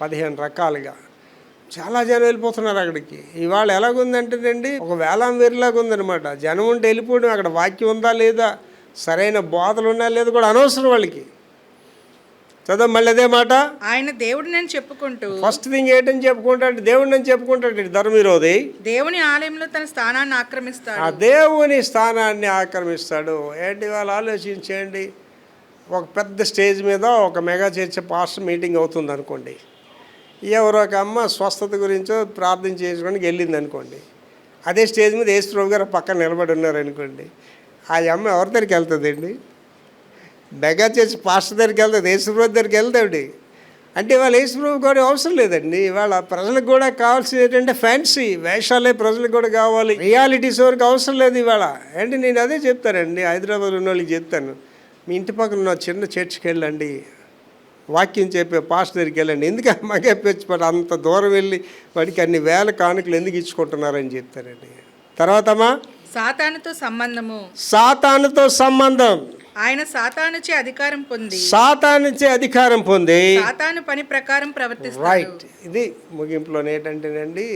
15 రకాలుగా చాలా జనం వెళ్ళిపోతున్నారు అక్కడికి. ఇవాళ ఎలాగుందంటేనండి, ఒక వేలం వేరులాగా ఉందనమాట. జనం ఉంటే వెళ్ళిపోవడం, అక్కడ వాక్యం ఉందా లేదా, సరైన బోధలు ఉన్నా లేదా కూడా అనవసరం వాళ్ళకి. చదువు మళ్ళీ అదే మాట. ఆయన దేవుడిని అని చెప్పుకుంటూ ఫస్ట్ థింగ్ ఏంటని చెప్పుకుంటాడు? దేవుడిని అని చెప్పుకుంటాడు. ధర్మవిరోధి దేవుని ఆలయంలో తన స్థానాన్ని ఆక్రమిస్తాడు. ఆ దేవుని స్థానాన్ని ఆక్రమిస్తాడు. ఏంటి? వాళ్ళు ఆలోచించండి. ఒక పెద్ద స్టేజ్ మీద ఒక మెగా చర్చ్ పాస్టర్ మీటింగ్ అవుతుంది అనుకోండి. ఎవరో ఒక అమ్మ స్వస్థత గురించో ప్రార్థన చేసుకోవడానికి వెళ్ళింది అనుకోండి. అదే స్టేజ్ మీద యేసుప్రభు గారు పక్కన నిలబడి ఉన్నారు అనుకోండి. ఆ అమ్మ ఎవరి దగ్గరికి వెళ్తుందండి? మెగా చర్చ్ పాస్టర్ దగ్గరికి వెళ్తుంది, యేసుప్రభు దగ్గరికి వెళ్తాడు. అంటే ఇవాళ యేసుప్రభు కూడా అవసరం లేదండి. ఇవాళ ప్రజలకు కూడా కావాల్సింది ఏంటంటే ఫ్యాన్సీ వేషాలే ప్రజలకు కూడా కావాలి, రియాలిటీస్ వరకు అవసరం లేదు ఇవాళ. అంటే నేను అదే చెప్తానండి, హైదరాబాద్ ఉన్న వాళ్ళకి చెప్తాను, మీ ఇంటి పక్కన ఉన్న చిన్న చర్చికి వెళ్ళండి, వాక్యం చెప్పే పాస్టర్ దగ్గరికి వెళ్ళండి. ఎందుకు మగే పెంచిపోయి అంత దూరం వెళ్ళి వాడికి అన్ని వేల కానుకలు ఎందుకు ఇచ్చుకుంటున్నారని చెప్తారండి. తర్వాత సాతానుతో సంబంధం, ఆయన సాతానుచే అధికారం పొంది సాతాను పని ప్రకారం ప్రవర్తిస్తాడు. రైట్, ఇది ముగింపులో ఏంటంటేనండి,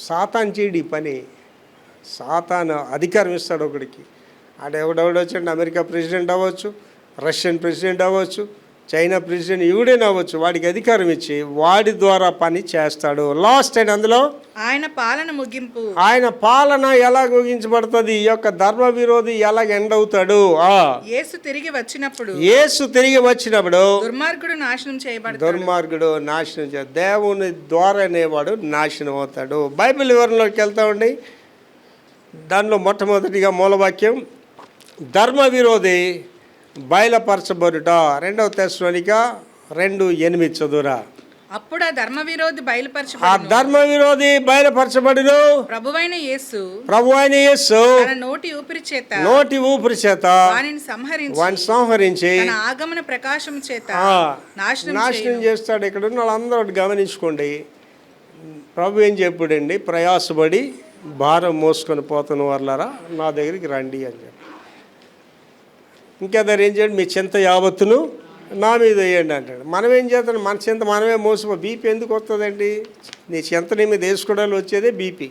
సాతాను చేయడు ఈ పని. సాతాను అధికారం ఇస్తాడు ఒకడికి. ఎవడెవడు వచ్చండి, అమెరికా ప్రెసిడెంట్ అవ్వచ్చు, రష్యన్ ప్రెసిడెంట్ అవ్వచ్చు, చైనా ప్రెసిడెంట్, ఎవడైనా అవ్వచ్చు, వాడికి అధికారం ఇచ్చి వాడి ద్వారా పని చేస్తాడు. లాస్ట్ అండ్ అందులో ఆయన పాలన ముగింపు. ఆయన పాలన ఎలా ముగించబడుతుంది, ఈ యొక్క ధర్మ విరోధి ఎలా ఎండ్ అవుతాడు. యేసు తిరిగి వచ్చినప్పుడు దుర్మార్గుడు నాశనం చేయబడతాడు. దేవుని ద్వారా అనేవాడు నాశనం అవుతాడు. బైబిల్ వివరణలోకి వెళ్తామండి. దానిలో మొట్టమొదటిగా మూలవాక్యం, ధర్మ విరోధి బయలుపరచబడుట. 2 తెస్సలోనిక 2:8 చదువురా. అప్పుడు ఆ ధర్మ విరోధి బయలుపరచబడును. ప్రభువైన యేసు తన నోటి ఊపిరి చేత వానిని సంహరించి తన ఆగమన ప్రకాశం చేత నాశనం చేస్తాడు. ఇక్కడ ఉన్న వాళ్ళందరూ గమనించుకోండి. ప్రభు ఏం చెప్పుడండి, ప్రయాసపడి భారం మోసుకొని పోతున్న వాళ్ళారా నా దగ్గరికి రండి అని చెప్పి. ఇంకేదారు ఏం చేయండి, మీ చింత యావత్తును నా మీద వేయండి అంటాడు. మనం ఏం చేస్తాం, మన చింత మనమే మోసపో. బీపీ ఎందుకు వస్తుందండి? నీ చింత నీ మీద వేసుకోవడానికి వచ్చేదే బీపీ.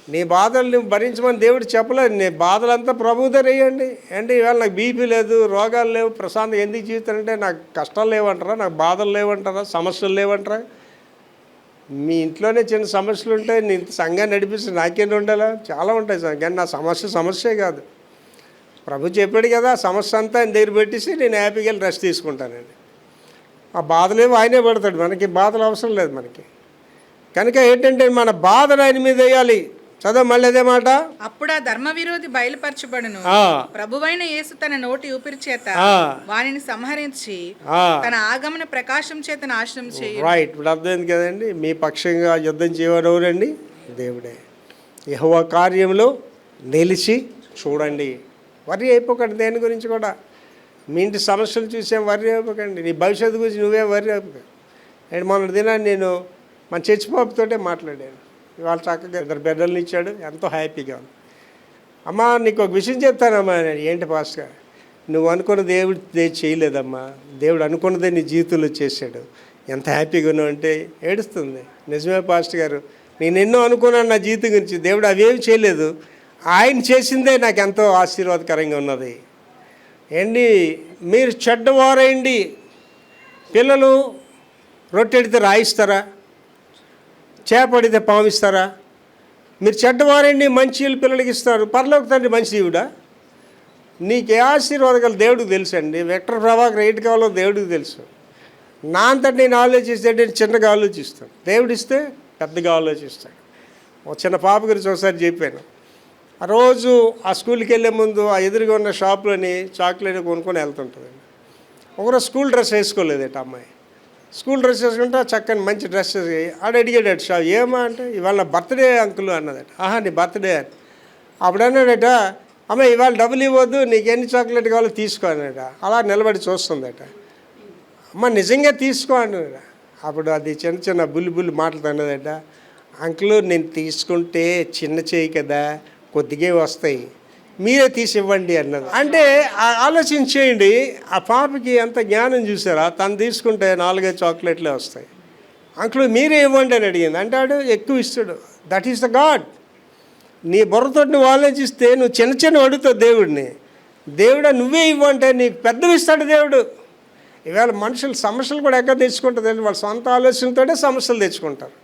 నీ బాధలు నువ్వు భరించమని దేవుడు చెప్పలేదు. నీ బాధలంతా ప్రభు దగ్గర వేయండి. అంటే ఇవాళ నాకు బీపీ లేదు, రోగాలు లేవు, ప్రశాంతం ఎందుకు జీవితం అంటే నాకు కష్టాలు లేవంటారా, నాకు బాధలు లేవంటారా, సమస్యలు లేవంటారా? మీ ఇంట్లోనే చిన్న సమస్యలు ఉంటాయి, నీ సంఘాన్ని నడిపిస్తే నాకేం ఉండాలా? చాలా ఉంటాయి సార్. కానీ నా సమస్యే కాదు. ప్రభు చెప్పాడు కదా, సమస్య అంతా ఆయన దగ్గర పెట్టేసి నేను హ్యాపీగా వెళ్ళి రెస్ట్ తీసుకుంటానండి. ఆ బాధలేమో ఆయనే పడతాడు, మనకి బాధలు అవసరం లేదు మనకి. కనుక ఏంటంటే మన బాధను ఆయన మీద వేయాలి. చదువు మళ్ళీ అదే మాట. అప్పుడు ఆ ధర్మ విరోధి బయలుపరచబడును. ప్రభువైన యేసు తన నోటి ఊపిరి చేత వానిని సంహరించి తన ఆగమన ప్రకాశం చేత నాశనం చేయ. రైట్, ఇప్పుడు అర్థమైంది కదండి. మీ పక్షంగా యుద్ధం చేయవారు ఎవరండి? దేవుడే. యెహోవా కార్యంలో నిలిచి చూడండి. వర్రీ అయిపోకండి దేని గురించి కూడా. మీ ఇంటి సమస్యలు చూసేం వర్రీ అయిపోకండి. నీ భవిష్యత్తు గురించి నువ్వేం వర్రీ అయిపోకండి. అండ్ మొన్న దినాన్ని నేను మన చర్చి బాబుతోటే మాట్లాడాను. ఇవాళ చక్కగా 2 బిడ్డలను ఇచ్చాడు, ఎంతో హ్యాపీగా ఉంది. అమ్మా నీకు ఒక విషయం చెప్తానమ్మా. ఏంటి పాస్టర్? నువ్వు అనుకున్న దేవుడు చేయలేదమ్మా, దేవుడు అనుకున్నదే నీ జీవితంలో చేశాడు. ఎంత హ్యాపీగా ఉన్నావు అంటే ఏడుస్తుంది. నిజమే పాస్టర్ గారు, నేను ఎన్నో అనుకున్నాను నా జీవితం గురించి, దేవుడు అవేమి చేయలేదు, ఆయన చేసిందే నాకు ఎంతో ఆశీర్వాదకరంగా ఉన్నది. ఏంటి మీరు చెడ్డవారైండి, పిల్లలు రొట్టెడితే రాయిస్తారా, చేపడితే పామిస్తారా? మీరు చెడ్డవారండి, మంచి పిల్లలకి ఇస్తారు. పరలోక తండ్రి మంచి దేవుడా? నీకు ఏ ఆశీర్వాదకాలు దేవుడికి తెలుసు అండి. వెక్టర్ ప్రభాకర్ ఏంటి కావాలో దేవుడికి తెలుసు. నా అంతటి నేను ఆలోచిస్తే నేను చిన్నగా ఆలోచిస్తాను, దేవుడు ఇస్తే పెద్దగా ఆలోచిస్తాడు. ఒక చిన్న పాప గురించి ఒకసారి చెప్పాను. ఆ రోజు ఆ స్కూల్కి వెళ్ళే ముందు ఆ ఎదురుగా ఉన్న షాప్లోని చాక్లెట్ కొనుక్కొని వెళ్తుంటుందండి. ఒకరోజు స్కూల్ డ్రెస్ వేసుకోలేదట అమ్మాయి. స్కూల్ డ్రెస్ వేసుకుంటే చక్కని మంచి డ్రెస్ ఆడ అడిగాడట షాప్, ఏమా అంటే ఇవాళ నా బర్త్డే అంకుల్ అన్నదట. ఆహా నీ బర్త్డే అని. అప్పుడు అన్నాడట, అమ్మ ఇవాళ డబ్బులు ఇవ్వద్దు, నీకు ఎన్ని చాక్లెట్ కావాలో తీసుకో అన్నాడట. అలా నిలబడి చూస్తుందట. అమ్మ నిజంగా తీసుకో అన్నాడట. అప్పుడు అది చిన్న చిన్న బుల్లి మాటలు అన్నదట. అంకుల్ నేను తీసుకుంటే చిన్న చేయి కదా, కొద్దిగా వస్తాయి, మీరే తీసి ఇవ్వండి అన్నది. అంటే ఆలోచించేయండి, ఆ పాపకి ఎంత జ్ఞానం చూసారా. తను తీసుకుంటే 4-5 చాక్లెట్లే వస్తాయి. అంకుల్ మీరే ఇవ్వండి అని అడిగింది. అంటాడు ఎక్కువ ఇస్తాడు. That is the God. నీ బుర్రతో నువ్వు ఆలోచిస్తే నువ్వు చిన్న అడుగుతావు దేవుడిని. దేవుడా నువ్వే ఇవ్వంటే నీకు పెద్దవి ఇస్తాడు దేవుడు. ఇవాళ మనుషులు సమస్యలు కూడా ఎక్కడ తెచ్చుకుంటారు, వాళ్ళ సొంత ఆలోచనతోనే సమస్యలు తెచ్చుకుంటారు.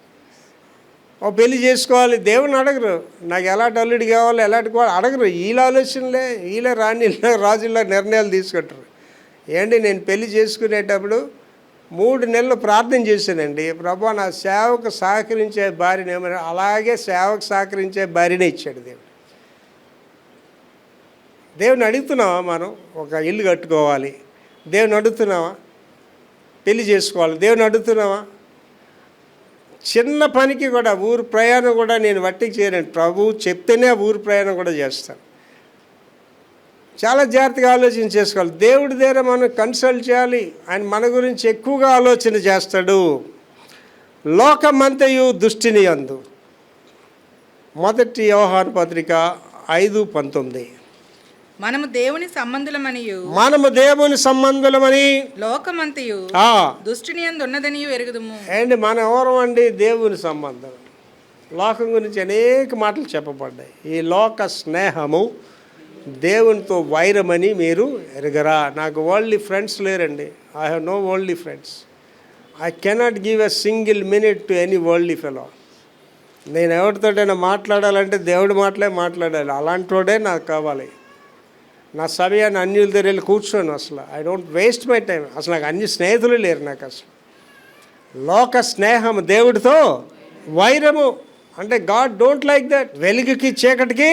ఓ పెళ్లి చేసుకోవాలి, దేవుని అడగరు. నాకు ఎలాంటి అల్లుడి కావాలి, ఎలాంటి కావాలి అడగరు. వీళ్ళ ఆలోచనలే, వీళ్ళే రాజుల్లో నిర్ణయాలు తీసుకుంటారు. ఏంటి నేను పెళ్లి చేసుకునేటప్పుడు 3 నెలలు ప్రార్థన చేశానండి. ప్రభు నా సేవకు సహకరించే భార్యని ఏమన్నా, అలాగే సేవకు సహకరించే భార్యనే ఇచ్చాడు దేవుడు. దేవుని అడుగుతున్నావా మనం? ఒక ఇల్లు కట్టుకోవాలి, దేవుని అడుగుతున్నావా? పెళ్లి చేసుకోవాలి, దేవుని అడుగుతున్నావా? చిన్న పనికి కూడా ఊరు ప్రయాణం కూడా నేను వట్టికి చేయనండి. ప్రభువు చెప్తేనే ఊరు ప్రయాణం కూడా చేస్తాను. చాలా జాగ్రత్తగా ఆలోచన చేసుకోవాలి. దేవుడి దగ్గర మనం కన్సల్ట్ చేయాలి. ఆయన మన గురించి ఎక్కువగా ఆలోచన చేస్తాడు. లోకమంతయు దుష్టిని యందు. 1 యోహాను పత్రిక 5:19. మనము దేవుని సంబంధులమనియు మనము దేవుని సంబంధులమని లోకమంతయు ఆ, దుష్టుని యందు ఉన్నదనియు ఎరుగుదుము. ఏంటి మనం ఎవరు అండి? దేవుని సంబంధం. లోకం గురించి అనేక మాటలు చెప్పబడ్డాయి. ఈ లోక స్నేహము దేవునితో వైరమని మీరు ఎరగరా? నాకు వరల్డ్లీ ఫ్రెండ్స్ లేరండి. I have no worldly friends. I cannot give a single minute to any worldly fellow. నేను ఎవరితోటైనా మాట్లాడాలంటే దేవుడి మాటలే మాట్లాడాలి. అలాంటి వాడే నాకు కావాలి. నా సమయాన్ని అన్యుల దగ్గర వెళ్ళి కూర్చోను. అసలు I don't waste my time. అసలు నాకు అన్ని స్నేహితులు లేరు నాకు. అసలు లోక స్నేహం దేవుడితో వైరము అంటే గాడ్ డోంట్ లైక్ దట్. వెలుగుకి చీకటికి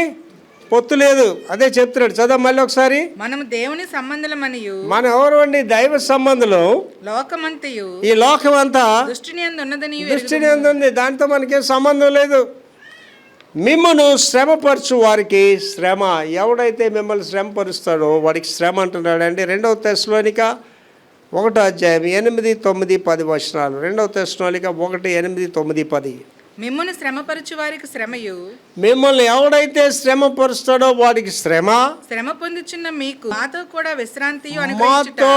పొత్తు లేదు. అదే చెప్తున్నాడు. చదవ మళ్ళీ ఒకసారి. మనము దేవుని సంబంధులమనియు మనం ఎవరు అండి? దైవ సంబంధులు. లోకమంతయు ఈ లోకం అంతా దుష్టుని యందు ఉన్నదనియు దృష్టిని ఉంది. దాంతో మనకేం సంబంధం లేదు. మిమ్మల్ని శ్రమపరచు వారికి శ్రమ. ఎవడైతే మిమ్మల్ని శ్రమపరుస్తాడో వాడికి శ్రమ అంటున్నాడండి. 2వ తెస్సలోనిక 1వ అధ్యాయం 8, 9, 10 వచనాలు. 2వ తెస్సలోనిక 1, 8, 9, 10. మిమ్మును శ్రమపరచు వారికి శ్రమయు మిమ్మల్ని ఎవడైతే శ్రమపరుస్తాడో వాడికి శ్రమ. శ్రమ పొందుచున్న మీకు మాతో కూడా విశ్రాంతియు మాతో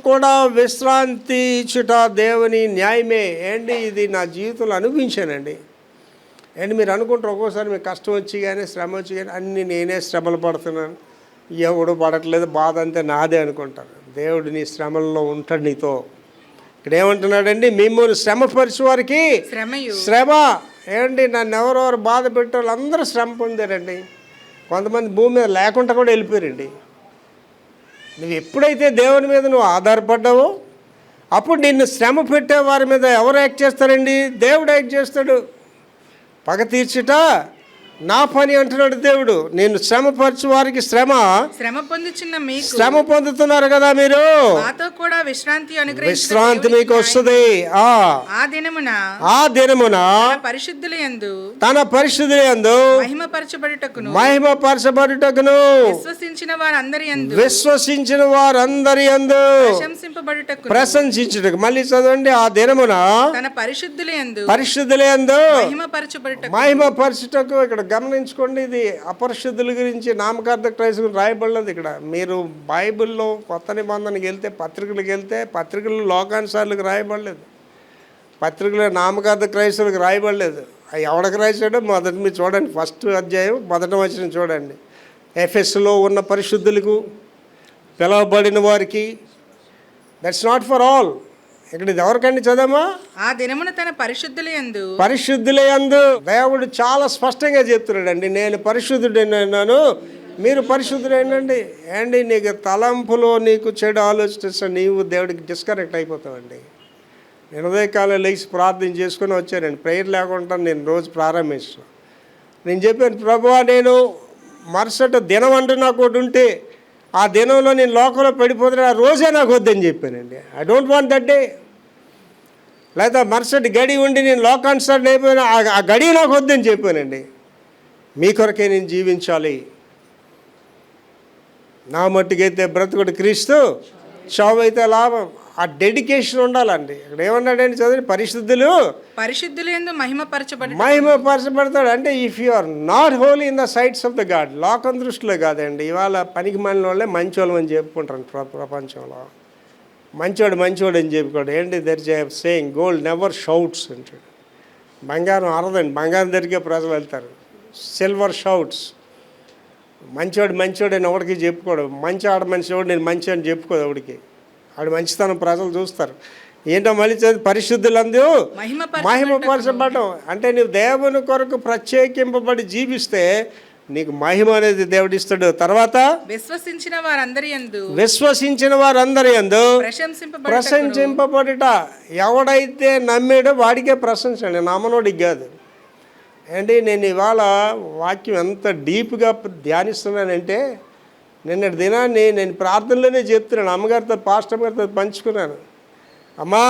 కూడా విశ్రాంతి ఇచ్చుట దేవుని న్యాయమే. ఏంటి ఇది నా జీవితంలో అనుభవించానండి. ఏంటి మీరు అనుకుంటారు ఒక్కోసారి మీకు కష్టం వచ్చి కానీ శ్రమ వచ్చి కానీ అన్నీ నేనే శ్రమలు పడుతున్నాను, ఎవడు పడట్లేదు, బాధ అంతే నాదే అనుకుంటారు. దేవుడు నీ శ్రమల్లో ఉంటాడు నీతో. ఇక్కడ ఏమంటున్నాడండి? మిమ్మల్ని శ్రమపరిచే వారికి శ్రమయు శ్రమ. ఏంటి నన్ను ఎవరెవరు బాధ పెట్టే అందరూ శ్రమ పొందారండి. కొంతమంది భూమి మీద లేకుండా కూడా వెళ్ళిపోయారండి. నువ్వు ఎప్పుడైతే దేవుని మీద నువ్వు ఆధారపడ్డావో అప్పుడు నిన్ను శ్రమ పెట్టే వారి మీద ఎవరు యాక్ట్ చేస్తారండి? దేవుడు యాక్ట్ చేస్తాడు. పగ తీర్చుట నా పని అంటున్నాడు దేవుడు. నేను శ్రమపరచు వారికి శ్రమ. శ్రమ పొందుచున్న మీకు శ్రమ పొందుతున్నారు కదా మీరు, మాతో కూడా విశ్రాంతి విశ్రాంతి మీకు వస్తుంది. ఆ దినమున పరిశుద్ధుల యందు తన పరిశుద్ధుల యందు మహిమపరచబడుటకును విశ్వసించిన వారందరి యందు ప్రశంసించుటకు. మళ్ళీ చదవండి. ఆ దినమున తన పరిశుద్ధుల యందు మహిమపరచుటకు. ఇక్కడ గమనించుకోండి, ఇది అపరిశుద్ధుల గురించి నామకార్థ క్రైస్తవులు రాయబడలేదు. ఇక్కడ మీరు బైబిల్లో కొత్త నిబంధనకి వెళ్తే, పత్రికలకు వెళ్తే, పత్రికలు లోకానుసార్లకు రాయబడలేదు. పత్రికలు నామకార్థ క్రైస్తవులకు రాయబడలేదు. అవి ఎవడకు రాశాడో మొదటి మీరు చూడండి. 1వ అధ్యాయం 1వ వచనం చూడండి. ఎఫెస్లో ఉన్న పరిశుద్ధులకు పిలవబడిన వారికి. That's not for all. ఇక్కడ ఇది ఎవరికండి? చదవమా. ఆ దినమున తన పరిశుద్ధుల యందు దేవుడు చాలా స్పష్టంగా చెప్తున్నాడండి. నేను పరిశుద్ధుడైనాను, మీరు పరిశుద్ధుడైనండి. ఏంటి నీకు తలంపులో నీకు చెడు ఆలోచిస్తే నీవు దేవుడికి డిస్కనెక్ట్ అయిపోతావండి. నేను ఉదయకాలం లేచి ప్రార్థన చేసుకుని వచ్చానండి. ప్రేయర్ లేకుండా నేను రోజు ప్రారంభించాను. నేను చెప్పాను, ప్రభువా నేను మరుసటి దినం అంటూ నాకు ఒకటి ఉంటే ఆ దినంలో నేను లోకంలో పడిపోతున్నా, ఆ రోజే నాకు వద్దని చెప్పానండి. I don't want that day. లేదా మరుసటి గడి ఉండి నేను లోకానుసారం అయిపోయినా ఆ గడి నాకు వద్దని చెప్పానండి. మీ కొరకే నేను జీవించాలి. నా మట్టుకైతే బ్రతుకుడు క్రీస్తు, చావు అయితే లాభం. ఆ డెడికేషన్ ఉండాలండి. ఇక్కడ ఏమన్నాడండి చదివి? పరిశుద్ధులు యందు మహిమపరచబడతాడు. అంటే if you are not holy in the sights of the God, లోకం దృష్టిలో కాదండి. ఇవాళ పనికి మాలిన వాళ్ళే మంచోళ్ళు అని చెప్పుకుంటారు ప్రపంచంలో. మంచోడు అని చెప్పుకోడు. ఏంటి there is saying gold never shouts అంటాడు. బంగారం అరదండి, బంగారం దొరికే ప్రజలు వెళ్తారు. Silver shouts. మంచోడు అని ఎవడికి చెప్పుకోడు. మంచి వాడు నేను మంచి అని చెప్పుకోదు ఎవడికి. ఆడు మంచితనం ప్రజలు చూస్తారు. ఏంటో మళ్ళీ చదివి పరిశుద్ధులందు మహిమపరచబడటం. అంటే నువ్వు దేవుని కొరకు ప్రత్యేకింపబడి జీవిస్తే నీకు మహిమ అనేది దేవుడిస్తాడు. తర్వాత విశ్వసించిన వారందరి యందు ప్రశంసింపబడుట. ఎవడైతే నమ్మాడో వాడికే ప్రశంసండి, నమ్మనోడికి కాదు. ఏంటి నేను ఇవాళ వాక్యం ఎంత డీప్గా ధ్యానిస్తున్నానంటే, నిన్నటి దినాన్ని నేను ప్రార్థనలోనే చెప్తున్నాను. అమ్మగారితో పాస్టర్ గారితో పంచుకున్నాను. అమ్మా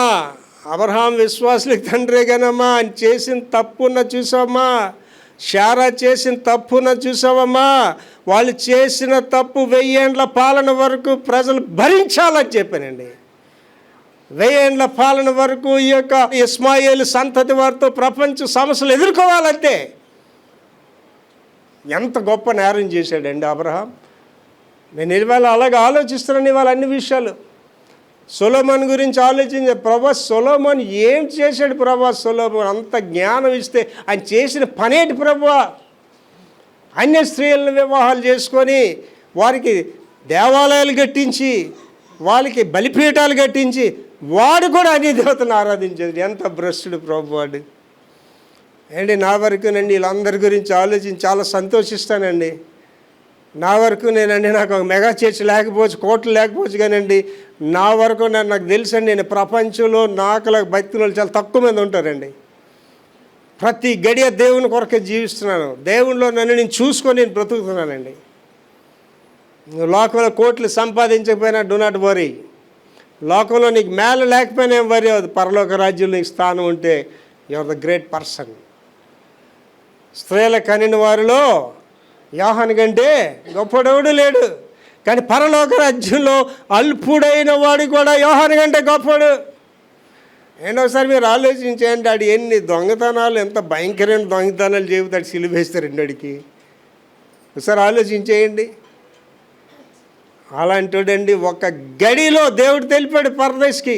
అబ్రహాం విశ్వాసులకు తండ్రే కానమ్మా, ఆయన చేసిన తప్పున్న చూసావమ్మా, శారా చేసిన తప్పున చూసావమ్మా, వాళ్ళు చేసిన తప్పు 1000 ఏండ్ల పాలన వరకు ప్రజలు భరించాలని చెప్పానండి. 1000 ఏండ్ల పాలన వరకు ఈ యొక్క ఇస్మాయేలు సంతతి వారితో ప్రపంచ సమస్యలు ఎదుర్కోవాలంటే ఎంత గొప్ప నేరం చేశాడండి అబ్రహాం. నేను ఇవాళ అలాగే ఆలోచిస్తున్నాను ఇవాళ అన్ని విషయాలు. సొలొమోన్ గురించి ఆలోచించే, ప్రభా సొలొమోన్ ఏం చేశాడు ప్రభా? సొలొమోన్ అంత జ్ఞానం ఇస్తే ఆయన చేసిన పనేటి ప్రభా? అన్య స్త్రీలను వివాహాలు చేసుకొని వారికి దేవాలయాలు కట్టించి వాళ్ళకి బలిపీఠాలు కట్టించి వాడు కూడా అన్ని దేవతలను ఆరాధించేది. ఎంత భ్రష్టుడు ప్రభు వాడు. అండి నా వరకునండి వీళ్ళందరి గురించి ఆలోచించి చాలా సంతోషిస్తానండి. నా వరకు నేనండి, నాకు ఒక మెగా చర్చ్ లేకపోవచ్చు, కోట్లు లేకపోవచ్చు, కానండి నా వరకు నాకు తెలుసండి, నేను ప్రపంచంలో నాకులా భక్తులు చాలా తక్కువ మంది ఉంటారండి. ప్రతి గడియ దేవుని కొరకే జీవిస్తున్నాను. దేవునిలో నన్ను నేను చూసుకొని నేను బ్రతుకుతున్నానండి. లోకంలో కోట్లు సంపాదించకపోయినా డూ నాట్ వరీ. లోకంలో నీకు మేలు లేకపోయినా ఏం వరీ అవుతుంది. పరలోక రాజ్యంలో నీకు స్థానం ఉంటే you are the great person. స్త్రీల కనిన వారిలో యోహాను కంటే గొప్పడెవడు లేడు, కానీ పరలోక రాజ్యంలో అల్పుడైన వాడు కూడా యోహాను కంటే గొప్పడు. అండ్ ఒకసారి మీరు ఆలోచించండి, ఆడు ఎన్ని దొంగతనాలు, ఎంత భయంకరమైన దొంగతనాలు చెబుతాడు, సిలువేస్తారండి వాడికి. ఒకసారి ఆలోచించేయండి. అలాంటివాడండి ఒక గడిలో దేవుడు తెలిపాడు పరదేశ్కి.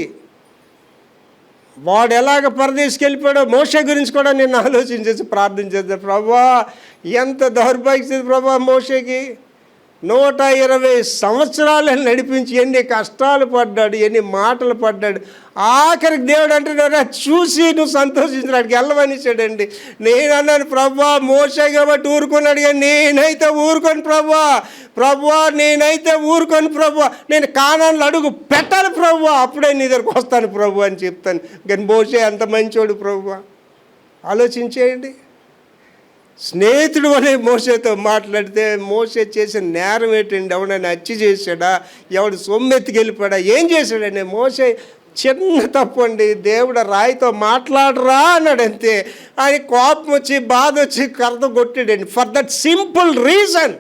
వాడు ఎలాగ పరదేశ్కి వెళ్ళిపోయాడో మోషే గురించి కూడా నేను ఆలోచించేసి ప్రార్థన చేద్దాం. ప్రభా ఎంత దౌర్భాగ్యస్థితి ప్రభా మోషేకి. 120 సంవత్సరాలు నడిపించి ఎన్ని కష్టాలు పడ్డాడు, ఎన్ని మాటలు పడ్డాడు. ఆఖరికి దేవుడు అంటున్నారా చూసి నువ్వు సంతోషించడానికి వెళ్ళమనిచ్చాడండి. నేను అన్నాను ప్రభా మోషే కాబట్టి ఊరుకున్నాడు, కానీ నేనైతే ఊరుకోను ప్రభా నేనైతే ఊరుకోను ప్రభా. నేను కానాన్లో అడుగు పెట్టాలి ప్రభా, అప్పుడే నీ దగ్గరకు వస్తాను ప్రభు అని చెప్తాను. కానీ మోషే అంత మంచోడు ప్రభా. ఆలోచించేయండి. స్నేహితుడు వలె మోషేతో మాట్లాడితే మోషే చేసిన నేరం ఏంటండి? ఎవడైనా హత్య చేశాడా? ఎవడు సొమ్మెత్తికి వెళ్ళిపోయాడా? ఏం చేశాడండి? మోషే చిన్న తప్పు అండి. దేవుడు రాయితో మాట్లాడరా అన్నాడు అంతే. ఆయన కోపం వచ్చి బాధ వచ్చి కర్రతో కొట్టాడండి. ఫర్ దట్ సింపుల్ రీజన్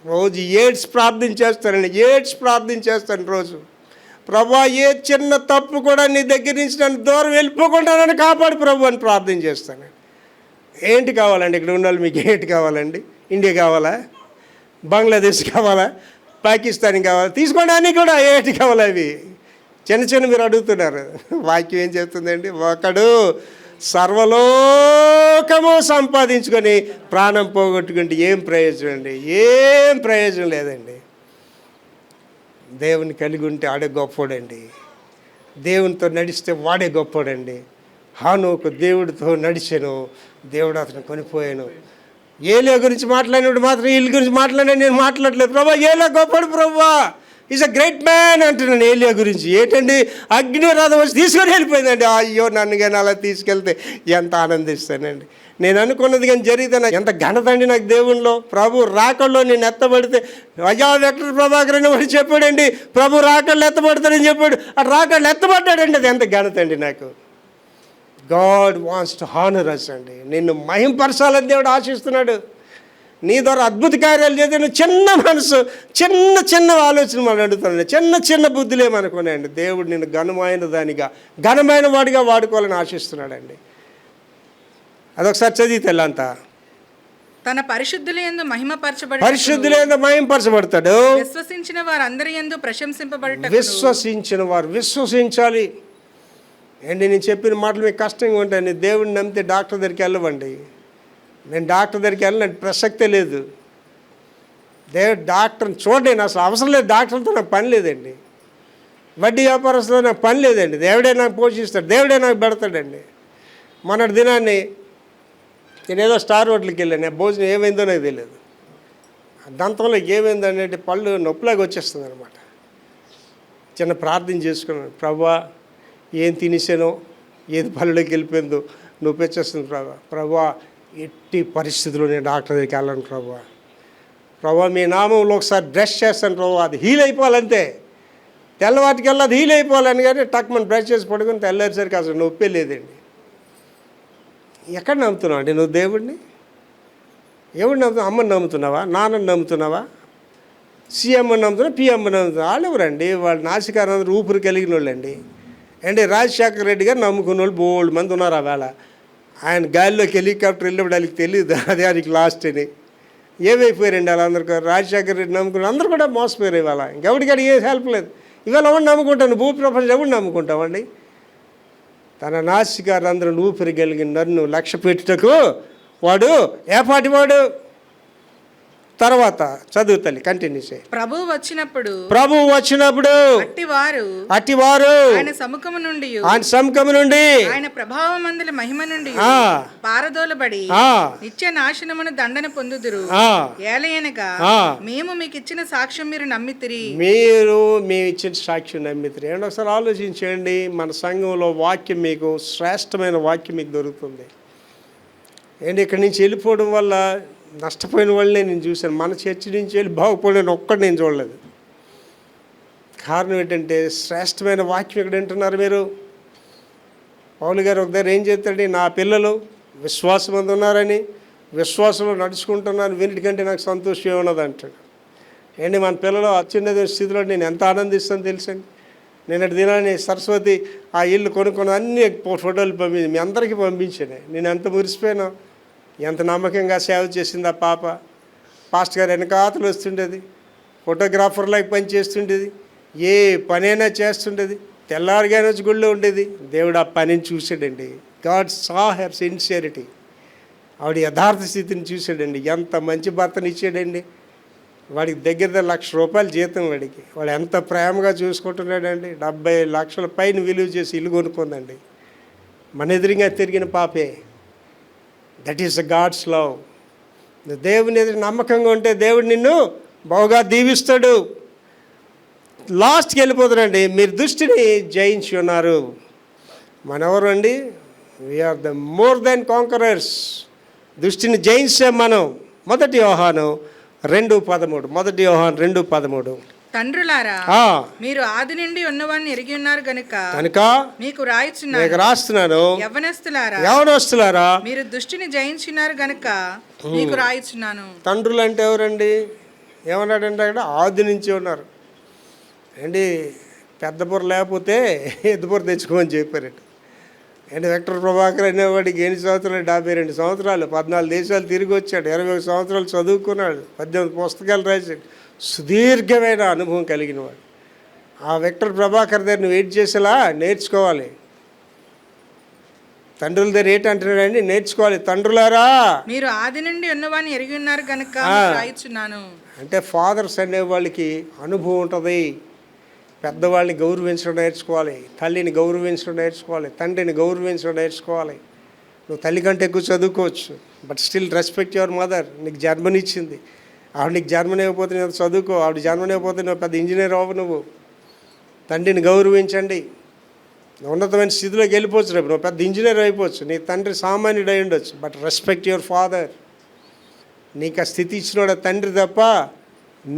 రోజు ఏడ్స్ ప్రార్థన చేస్తాను రోజు. ప్రభా ఏ చిన్న తప్పు కూడా నీ దగ్గర నుంచి నన్ను దూరం వెళ్ళిపోకుండా నన్ను కాపాడు ప్రభు అని ప్రార్థన చేస్తాను. ఏంటి కావాలండి ఇక్కడ ఉండాలి? మీకు ఏంటి కావాలండి? ఇండియా కావాలా? బంగ్లాదేశ్ కావాలా? పాకిస్తాన్ కావాలా? తీసుకోండి అన్నీ కూడా. ఏంటి కావాలి అవి? చిన్న మీరు అడుగుతున్నారు. వాక్యం ఏం చెప్తుందండి? ఒకడు సర్వలోకము సంపాదించుకొని ప్రాణం పోగొట్టుకుంటే ఏం ప్రయోజనం అండి? ఏం ప్రయోజనం లేదండి. దేవుని కలిగి ఉంటే ఆడే గొప్పోడండి. దేవునితో నడిస్తే వాడే గొప్పోడండి. హానోకు దేవుడితో నడిచాను, దేవుడు అతను కొనిపోయాను. ఏలియా గురించి మాట్లాడినప్పుడు మాత్రం వీళ్ళ గురించి మాట్లాడాను, నేను మాట్లాడలేదు. ప్రభా ఏలియా గొప్పడు ప్రభా, ఈజ్ అ గ్రేట్ మ్యాన్ అంటున్నాను ఏలియా గురించి. ఏంటండి అగ్నిరథం వచ్చి తీసుకొని వెళ్ళిపోయిందండి. అయ్యో నన్ను కానీ అలా తీసుకెళ్తే ఎంత ఆనందిస్తానండి. నేను అనుకున్నది కానీ జరిగితే నాకు ఎంత ఘనతండి నాకు దేవునిలో. ప్రభు రాకల్లో నేను ఎత్తబడితే అయ్యా వెంకట ప్రభాకర్ అని వాడు చెప్పాడండి, ప్రభు రాకళ్ళు ఎత్తబడతాడని చెప్పాడు. ఆ రాకళ్ళు ఎత్తబడ్డాడండి. అది ఎంత ఘనతండి నాకు. గాడ్ వాంట్స్ టు హానర్ అస్ అండి. నిన్ను మహింపరచాలని దేవుడు ఆశిస్తున్నాడు. నీ ద్వారా అద్భుత కార్యాలు చేస్తే నువ్వు చిన్న మనసు, చిన్న ఆలోచన మనం అడుగుతున్నాడు. చిన్న బుద్ధులేమనుకున్నాయండి. దేవుడు నిన్ను ఘనమైన వాడిగా వాడుకోవాలని ఆశిస్తున్నాడండి. అదొకసారి చదివితే అంతా తన పరిశుద్ధులందు మహిమపరచబడతాడు. విశ్వసించిన వారందరి యందు ప్రశంసింపబడుట. విశ్వసించిన వారు విశ్వసించాలి. అండి నేను చెప్పిన మాటలు మీకు కష్టంగా ఉంటాయండి. దేవుడిని నమ్మితే డాక్టర్ దగ్గరికి వెళ్ళవండి. నేను డాక్టర్ దగ్గరికి వెళ్ళిన ప్రసక్తే లేదు. దేవుడు డాక్టర్ని చూడండి, అసలు అవసరం లేదు. డాక్టర్తో నాకు పని లేదండి. వడ్డీ వ్యాపారస్తులతో నాకు పని లేదండి. దేవుడే నాకు పోషిస్తాడు, దేవుడే నాకు పెడతాడండి. మొన్నటి దినాన్ని నేను ఏదో స్టార్ హోటల్కి వెళ్ళాను. భోజనం ఏమైందో నాకు తెలియదు. దంతంలో ఏమైందో అనేది పళ్ళు నొప్పిలాగా వచ్చేస్తుంది అనమాట. చిన్న ప్రార్థన చేసుకున్నాను. ప్రభువా ఏం తినేసానో, ఏది పళ్ళలోకి వెళ్ళిపోయిందో నొప్పి వచ్చేస్తుంది ప్రభువా ఎట్టి పరిస్థితుల్లో నేను డాక్టర్ దగ్గరికి వెళ్ళను ప్రభువా మీ నామంలో ఒకసారి బ్రష్ చేస్తాను ప్రభువా, అది హీల్ అయిపోవాలంతే. తెల్లవాటికి వెళ్ళి అది హీల్ అయిపోవాలని, కానీ టక్ మనం బ్రష్ చేసి పడుకుని తెల్లారిసరికి అసలు నొప్పే లేదండి. ఎక్కడ నమ్ముతున్నావు అండి నువ్వు దేవుడిని? ఎవరిని నమ్ముతున్నావు? అమ్మని నమ్ముతున్నావా? నాన్నని నమ్ముతున్నావా? సీఎంని నమ్ముతున్నా, పిఎంని నమ్ముతున్నా? వాళ్ళు ఎవరండి? వాళ్ళు నాసికారందరూ ఊపిరి కలిగిన వాళ్ళండి. అంటే రాజశేఖర రెడ్డి గారు నమ్ముకున్న వాళ్ళు బోల్డ్ మంది ఉన్నారు. ఆ వేళ ఆయన గాలిలోకి హెలికాప్టర్ వెళ్ళినప్పుడు వాళ్ళకి తెలియదు అదే ఆయనకి లాస్ట్ అని. ఏమైపోయారండి వాళ్ళందరికీ? రాజశేఖర రెడ్డి నమ్ముకుని అందరూ కూడా మోసపోయారు. ఇవాళ ఇంకెవరికైనా ఏ హెల్ప్ లేదు. ఇవాళ ఎవరు నమ్ముకుంటాను? భూ ప్రపంచం ఎవరు నమ్ముకుంటామండి? తన నాసికారంధ్రం ఊపిరిగలిగిన నన్ను లక్ష్య పెట్టుటకు వాడు ఏపాటి వాడు? తర్వాత చదువు తల్లి, కంటిన్యూ చేయి. ప్రభువు వచ్చినప్పుడు అట్టివారు ఆయన సముఖము నుండి ఆయన ప్రభావమందుల మహిమ నుండి పారదోలబడి నిత్య నాశనమును దండన పొందుదురు. ఏలయనగా మేము మీకు ఇచ్చిన సాక్ష్యం మీరు నమ్మితిరి. మేము ఇచ్చిన సాక్ష్యం నమ్మితిరి. ఏమంటే ఒకసారి ఆలోచించండి. మన సంఘంలో వాక్యం, మీకు శ్రేష్టమైన వాక్యం మీకు దొరుకుతుంది. ఏంటి ఇక్కడి నుంచి వెళ్ళిపోవడం వల్ల నష్టపోయిన వాళ్ళనే నేను చూశాను. మన చర్చి నుంచి వెళ్ళి బాగుపడిన ఒక్కటి నేను చూడలేదు. కారణం ఏంటంటే శ్రేష్టమైన వాక్యం ఇక్కడ వింటున్నారు మీరు. పౌలు గారు ఒక దగ్గర ఏం చేస్తాడు? నా పిల్లలు విశ్వాసం మంది ఉన్నారని, విశ్వాసంలో నడుచుకుంటున్నాను, వీటికంటే నాకు సంతోషం ఉన్నది అంటాడు. ఏంటి మన పిల్లలు అత్యున్నత స్థితిలో నేను ఎంత ఆనందిస్తాను తెలుసండి. నిన్నటి దినాన్ని సరస్వతి ఆ ఇల్లు కొనుక్కొని అన్ని ఫోటోలు పంపించి మీ అందరికీ పంపించాను. నేను ఎంత మురిసిపోయాను. ఎంత నమ్మకంగా సేవ చేసింది ఆ పాప. పాస్ట్ గారు వెనకాతలు వస్తుండేది, ఫోటోగ్రాఫర్లకు పని చేస్తుండేది, ఏ పనైనా చేస్తుండేది, తెల్లారిగానే వచ్చి గుళ్ళో ఉండేది. దేవుడు ఆ పనిని చూశాడండి. God saw her sincerity. ఆవిడ యథార్థ స్థితిని చూశాడండి. ఎంత మంచి భర్తని ఇచ్చాడండి. వాడికి దగ్గర ₹1,00,000 జీతం. వాడు ఎంత ప్రేమగా చూసుకుంటున్నాడండి. 70 లక్షల పైన విలువ చేసి ఇల్లు కొనుక్కుందండి. మన ఎదురుగా తిరిగిన పాపే. That is the God's love. దేవుని ఎదురు నమ్మకంగా ఉంటే దేవుడు నిన్ను బాగా దీవిస్తాడు. లాస్ట్కి వెళ్ళిపోతారండి. మీరు దృష్టిని జయించి ఉన్నారు. మనెవరు అండి? We are the more than conquerors. దృష్టిని జయించాం మనం. 1 యోహాను 2:13. 1 యోహాను 2:13. తండ్రులారా, మీరు ఆది నుండి ఉన్నవాన్ని ఎరిగి ఉన్నారు గనుక మీకు రాస్తున్నాను. యవ్వనస్తులారా, మీరు దుష్టిని జయించున్నారు గనుక మీకు రాయిచున్నాను. తండ్రులు అంటే ఎవరండి? ఏమన్నాడంటే అక్కడ ఆది నుంచి ఉన్నారు అండి. పెద్ద బుర్ర లేకపోతే ఎద్దు బుర్ర తెచ్చుకోమని చెప్పారండి. అండ్ వెక్టర్ ప్రభాకర్ అనేవాడికి ఎన్ని సంవత్సరాలు? 72 సంవత్సరాలు, 14 దేశాలు తిరిగి వచ్చాడు, 21 సంవత్సరాలు చదువుకున్నాడు, 18 పుస్తకాలు రాశాడు. సుదీర్ఘమైన అనుభవం కలిగిన వాడు. ఆ వెక్టర్ ప్రభాకర్ దగ్గర నువ్వు వెయిట్ చేసేలా నేర్చుకోవాలి. తండ్రుల దగ్గర ఏంటంటున్నాడండి? నేర్చుకోవాలి. తండ్రులారా, మీరు ఆది నుండి ఉన్నవాన్ని ఎరిగి ఉన్నారు కనుక రాయిచున్నాను. అంటే ఫాదర్స్ అనే వాళ్ళకి అనుభవం ఉంటుంది. పెద్దవాళ్ళని గౌరవించడం నేర్చుకోవాలి, తల్లిని గౌరవించడం నేర్చుకోవాలి, తండ్రిని గౌరవించడం నేర్చుకోవాలి. నువ్వు తల్లి కంటే ఎక్కువ చదువుకోవచ్చు, but still respect your mother. నీకు జన్మనిచ్చింది ఆవిడ. నీకు జన్మనివ్వకపోతే నువ్వు చదువుకో, ఆవిడ జన్మనివ్వకపోతే నువ్వు పెద్ద ఇంజనీర్ అవ్వు. నువ్వు తండ్రిని గౌరవించండి. ఉన్నతమైన స్థితిలోకి వెళ్ళిపోవచ్చు. రేపు నువ్వు పెద్ద ఇంజనీర్ అయిపోవచ్చు, నీ తండ్రి సామాన్యుడు అయి ఉండొచ్చు, బట్ రెస్పెక్ట్ యువర్ ఫాదర్. నీకు ఆ స్థితి ఇచ్చినోడ తండ్రి తప్ప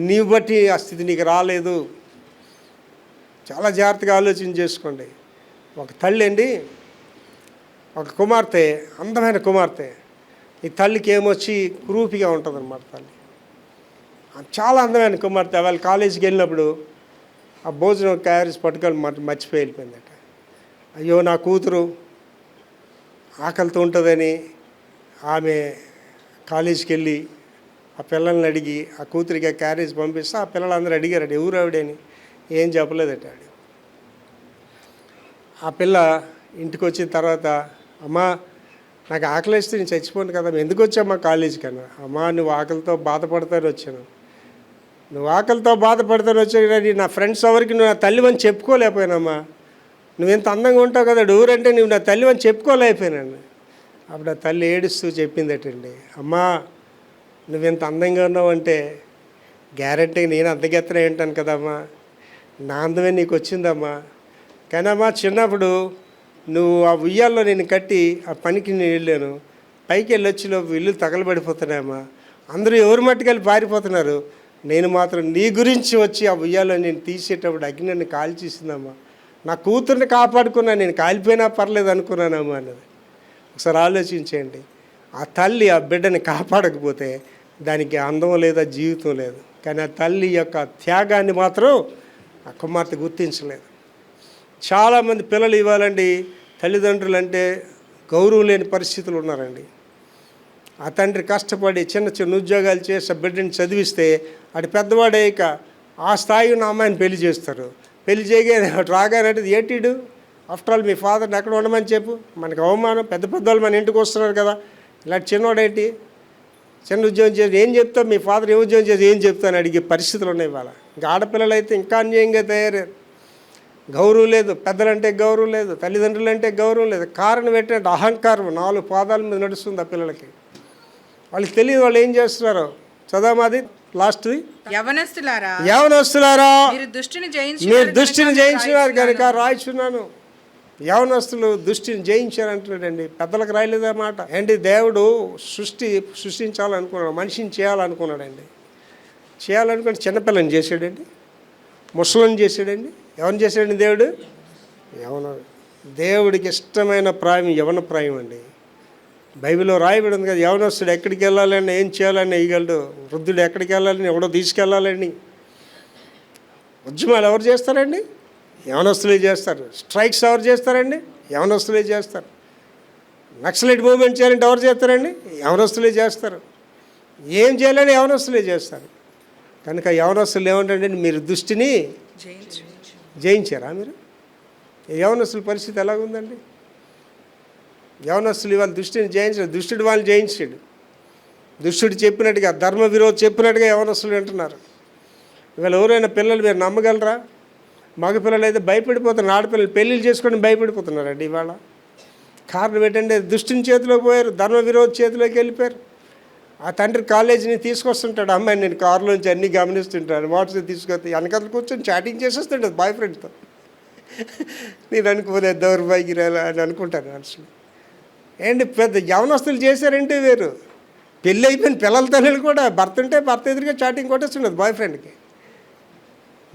నీవు బట్టి ఆ స్థితి నీకు రాలేదు. చాలా జాగ్రత్తగా ఆలోచన చేసుకోండి. ఒక తల్లి అండి, ఒక కుమార్తె, అందమైన కుమార్తె. ఈ తల్లికి ఏమొచ్చి క్రూపిగా ఉంటుంది అన్నమాట. తల్లి చాలా అందమైన కుమార్తె. వాళ్ళ కాలేజీకి వెళ్ళినప్పుడు ఆ భోజనం క్యారేజ్ పట్టుకొని మర్చిపోయి వెళ్ళిపోయిందట. అయ్యో నా కూతురు ఆకలితో ఉంటుందని ఆమె కాలేజీకి వెళ్ళి ఆ పిల్లల్ని అడిగి ఆ కూతురికి ఆ క్యారేజ్ పంపిస్తే ఆ పిల్లలందరూ అడిగారట ఎవరు ఆవిడని. ఏం చెప్పలేదట. ఆ పిల్ల ఇంటికి వచ్చిన తర్వాత, అమ్మా నాకు ఆకలి వేస్తే నేను చచ్చిపోను కదా, ఎందుకు వచ్చామ్మా కాలేజీకి అన్నా. అమ్మా నువ్వు ఆకలితో బాధపడతాను వచ్చాను, నువ్వు ఆకలితో బాధపడతాను వచ్చాను, నా ఫ్రెండ్స్ ఎవరికి నువ్వు నా తల్లివని చెప్పుకోలేకపోయానమ్మా. నువ్వెంత అందంగా ఉంటావు కదా, ఊరంటే నువ్వు నా తల్లివని చెప్పుకోలేకపోయాను. అప్పుడు ఆ తల్లి ఏడుస్తూ చెప్పిందటండి, అమ్మా నువ్వెంత అందంగా ఉన్నావంటే గ్యారెంటీ నేను అంతగెత్తన ఏంటాను కదమ్మా, నా అందమే నీకు వచ్చిందమ్మా. కానీ అమ్మా చిన్నప్పుడు నువ్వు ఆ ఉయ్యాల్లో నేను కట్టి ఆ పనికి నేను వెళ్ళాను, పైకి వెళ్ళొచ్చిలోపు ఇల్లు తగలబడిపోతున్నాయమ్మా, అందరూ ఎవరి మట్టుకెళ్ళి పారిపోతున్నారు, నేను మాత్రం నీ గురించి వచ్చి ఆ ఉయ్యాల్లో నేను తీసేటప్పుడు అగ్ని నన్ను కాల్చేసిందమ్మా, నా కూతుర్ని కాపాడుకున్నా, నేను కాలిపోయినా పర్లేదు అనుకున్నానమ్మా అన్నది. ఒకసారి ఆలోచించండి. ఆ తల్లి ఆ బిడ్డని కాపాడకపోతే దానికి అందం లేదా జీవితం లేదు. కానీ ఆ తల్లి యొక్క త్యాగాన్ని మాత్రం ఆ కుమార్తె గుర్తించలేదు. చాలామంది పిల్లలు ఇవ్వాలండి తల్లిదండ్రులు అంటే గౌరవం లేని పరిస్థితులు ఉన్నారండి. ఆ తండ్రి కష్టపడి చిన్న చిన్న ఉద్యోగాలు చేసి బిడ్డని చదివిస్తే అటు పెద్దవాడయ్యాక ఆ స్థాయి ఉన్న అమ్మాయిని పెళ్లి చేస్తారు. పెళ్లి చేయగానే రాగానంటే ఏటీడు, ఆఫ్టర్ ఆల్ మీ ఫాదర్ని ఎక్కడ ఉండమని చెప్పు, మనకు అవమానం. పెద్ద పెద్దవాళ్ళు మన ఇంటికి వస్తున్నారు కదా, ఇలాంటి చిన్నవాడేంటి, చిన్న ఉద్యోగం చేసి ఏం చెప్తావు, మీ ఫాదర్ ఏ ఉద్యోగం చేసి ఏం చెప్తాను అడిగే పరిస్థితులు ఉన్నాయి ఇవాళ. ఇంకా ఆడపిల్లలు అయితే ఇంకా అన్యాయంగా తయారయ్యారు. గౌరవం లేదు, పెద్దలంటే గౌరవం లేదు, తల్లిదండ్రులు అంటే గౌరవం లేదు. కారణం ఏంటంటే అహంకారం 4 పాదాల మీద నడుస్తుంది ఆ పిల్లలకి. వాళ్ళకి తెలియదు వాళ్ళు ఏం చేస్తున్నారో. చదవమాది లాస్ట్ది, యవనస్తులారా మీరు దుష్టిని జయించినారు కనుక రాయిచున్నాను. యవనస్తులు దుష్టిని జయించారంటున్నాడండి, పెద్దలకు రాయలేదా మాట. ఏంటి, దేవుడు సృష్టించాలనుకున్నాడు, మనిషిని చేయాలనుకున్నాడండి. చేయాలనుకుని చిన్నపిల్లని చేసాడండి, ముసలిని చేసాడండి. ఎవరిని చేశాడండి దేవుడు? దేవుడికి ఇష్టమైన ప్రాయం యవన ప్రాయం అండి. బైబిల్లో రాయబడి ఉంది కదా, యవనస్తుడు ఎక్కడికి వెళ్ళాలని, ఏం చేయాలని వేయగలడు, వృద్ధుడు ఎక్కడికి వెళ్ళాలని, ఎవడో తీసుకెళ్ళాలని. ఉద్యమాలు ఎవరు చేస్తారండి? యవనస్తులే చేస్తారు. స్ట్రైక్స్ ఎవరు చేస్తారండి? యవనస్తులే చేస్తారు. నక్సలైట్ మూవ్మెంట్ చేయాలంటే ఎవరు చేస్తారండి? యవనస్తులే చేస్తారు. ఏం చేయాలని యవనస్తులే చేస్తారు. కనుక యవనస్తులు ఏమంటారంటే, మీరు దుష్టిని జయించారా? మీరు యవనస్తుల పరిస్థితి ఎలాగుందండి? యవనస్తులు ఇవాళ దుష్టిని జయించారు, దుష్టుడు వాళ్ళని జయించాడు. దుష్టుడు చెప్పినట్టుగా, ధర్మ విరోధి చెప్పినట్టుగా యవనస్తులు వింటున్నారు. ఇవాళ ఎవరైనా పిల్లలు మీరు నమ్మగలరా? మగ పిల్లలు అయితే భయపడిపోతున్నారు, ఆడపిల్లలు పెళ్ళిళ్ళు చేసుకొని భయపడిపోతున్నారండి ఇవాళ. కారణం ఏంటంటే దుష్టుని చేతిలోకి పోయారు, ధర్మ విరోధి చేతిలోకి వెళ్ళిపోయారు. ఆ తండ్రి కాలేజీని తీసుకొస్తుంటాడు, అమ్మాయి నేను కారులోంచి అన్నీ గమనిస్తుంటాను, మోటార్ తీసుకొస్తే వెనకాల కూర్చొని చాటింగ్ చేసేస్తుంటాడు బాయ్ ఫ్రెండ్తో. నేను అనుకోలేదు దౌర్భాగ్యరాలు అని అనుకుంటాను మనసులో. ఏంటి పెద్ద యవనస్తులు చేశారంటే వేరు. పెళ్ళి అయిపోయిన పిల్లల తల్లిలు కూడా భర్త ఉంటే భర్త ఎదురుగా చాటింగ్ కొట్టేస్తుండదు బాయ్ ఫ్రెండ్కి.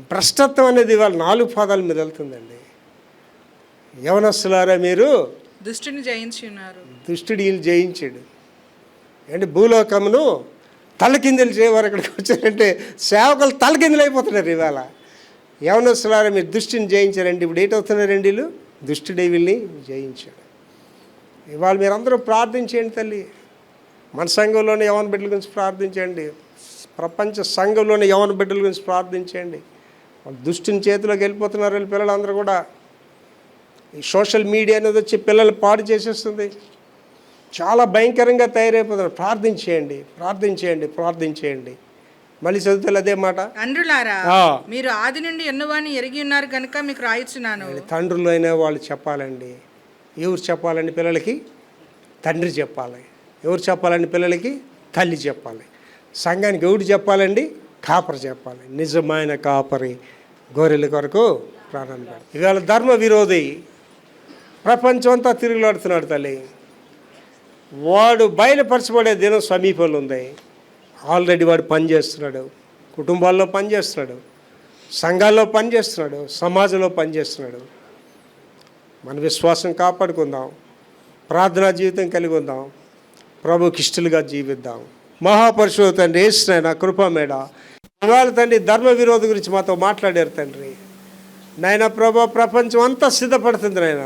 భ్రష్టత్వం అనేది ఇవాళ 4 పాదాల మీద వెళ్తుందండి. యవనస్తులారా మీరు దుష్టుని జయించున్నారు. దుష్టుడు వీళ్ళు జయించాడు. అంటే భూలోకమును తలకిందులు చేయవారు. అక్కడికి వచ్చారంటే సేవకులు తలకిందులు అయిపోతున్నారు ఇవాళ. యవనస్తులారా మీరు దుష్టిని జయించారండి. ఇప్పుడు ఏంటవుతున్నారండి వీళ్ళు? దుష్టుడే వీళ్ళని జయించాడు. ఇవాళ మీరందరూ ప్రార్థించేయండి తల్లి. మన సంఘంలోనే యవన బిడ్డల గురించి ప్రార్థించండి, ప్రపంచ సంఘంలోనే యవన బిడ్డల గురించి ప్రార్థించండి. వాళ్ళు దుష్టిని చేతిలోకి వెళ్ళిపోతున్నారు వీళ్ళు పిల్లలందరూ కూడా. ఈ సోషల్ మీడియా అనేది వచ్చి పిల్లలు పాడు చేసేస్తుంది, చాలా భయంకరంగా తయారైపోతున్నారు. ప్రార్థించేయండి, ప్రార్థించేయండి, ప్రార్థించేయండి. మళ్ళీ చదువుతారు అదే మాట, తండ్రులారా మీరు ఆది నుండి ఎన్నువాని ఎరిగి ఉన్నారు కనుక మీకు రాయిచున్నాను. తండ్రులు అయినా వాళ్ళు చెప్పాలండి. ఎవరు చెప్పాలండి పిల్లలకి? తండ్రి చెప్పాలి. ఎవరు చెప్పాలండి పిల్లలకి? తల్లి చెప్పాలి. సంఘానికి ఎవరు చెప్పాలండి? కాపరి చెప్పాలి. నిజమైన కాపరి గొర్రెల కొరకు ప్రాణం పెడతాడు. ఇవాళ ధర్మ విరోధి ప్రపంచం అంతా తిరుగులాడుతున్నాడు తల్లి. వాడు బయలుపరచబడే దినం సమీపంలో ఉంది. ఆల్రెడీ వాడు పనిచేస్తున్నాడు, కుటుంబాల్లో పనిచేస్తున్నాడు, సంఘాల్లో పనిచేస్తున్నాడు, సమాజంలో పనిచేస్తున్నాడు. మన విశ్వాసం కాపాడుకుందాం, ప్రార్థనా జీవితం కలిగి ఉందాం, ప్రభుకి ఇష్టలుగా జీవిద్దాం. మహాపరిశుద్ధ తండ్రి యేసునైనా కృపమేడ ఇవాళ తండ్రి ధర్మ విరోధి గురించి మాతో మాట్లాడారు తండ్రి. నాయన ప్రభా ప్రపంచం అంతా సిద్ధపడుతుంది నాయన.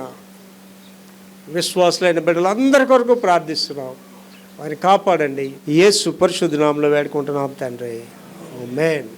విశ్వాసులైన బిడ్డలందరి కొరకు ప్రార్థిస్తున్నాం, వారిని కాపాడండి. యేసు పరిశుద్ధ నామములో వేడుకుంటున్నాం తండ్రి. ఆమేన్.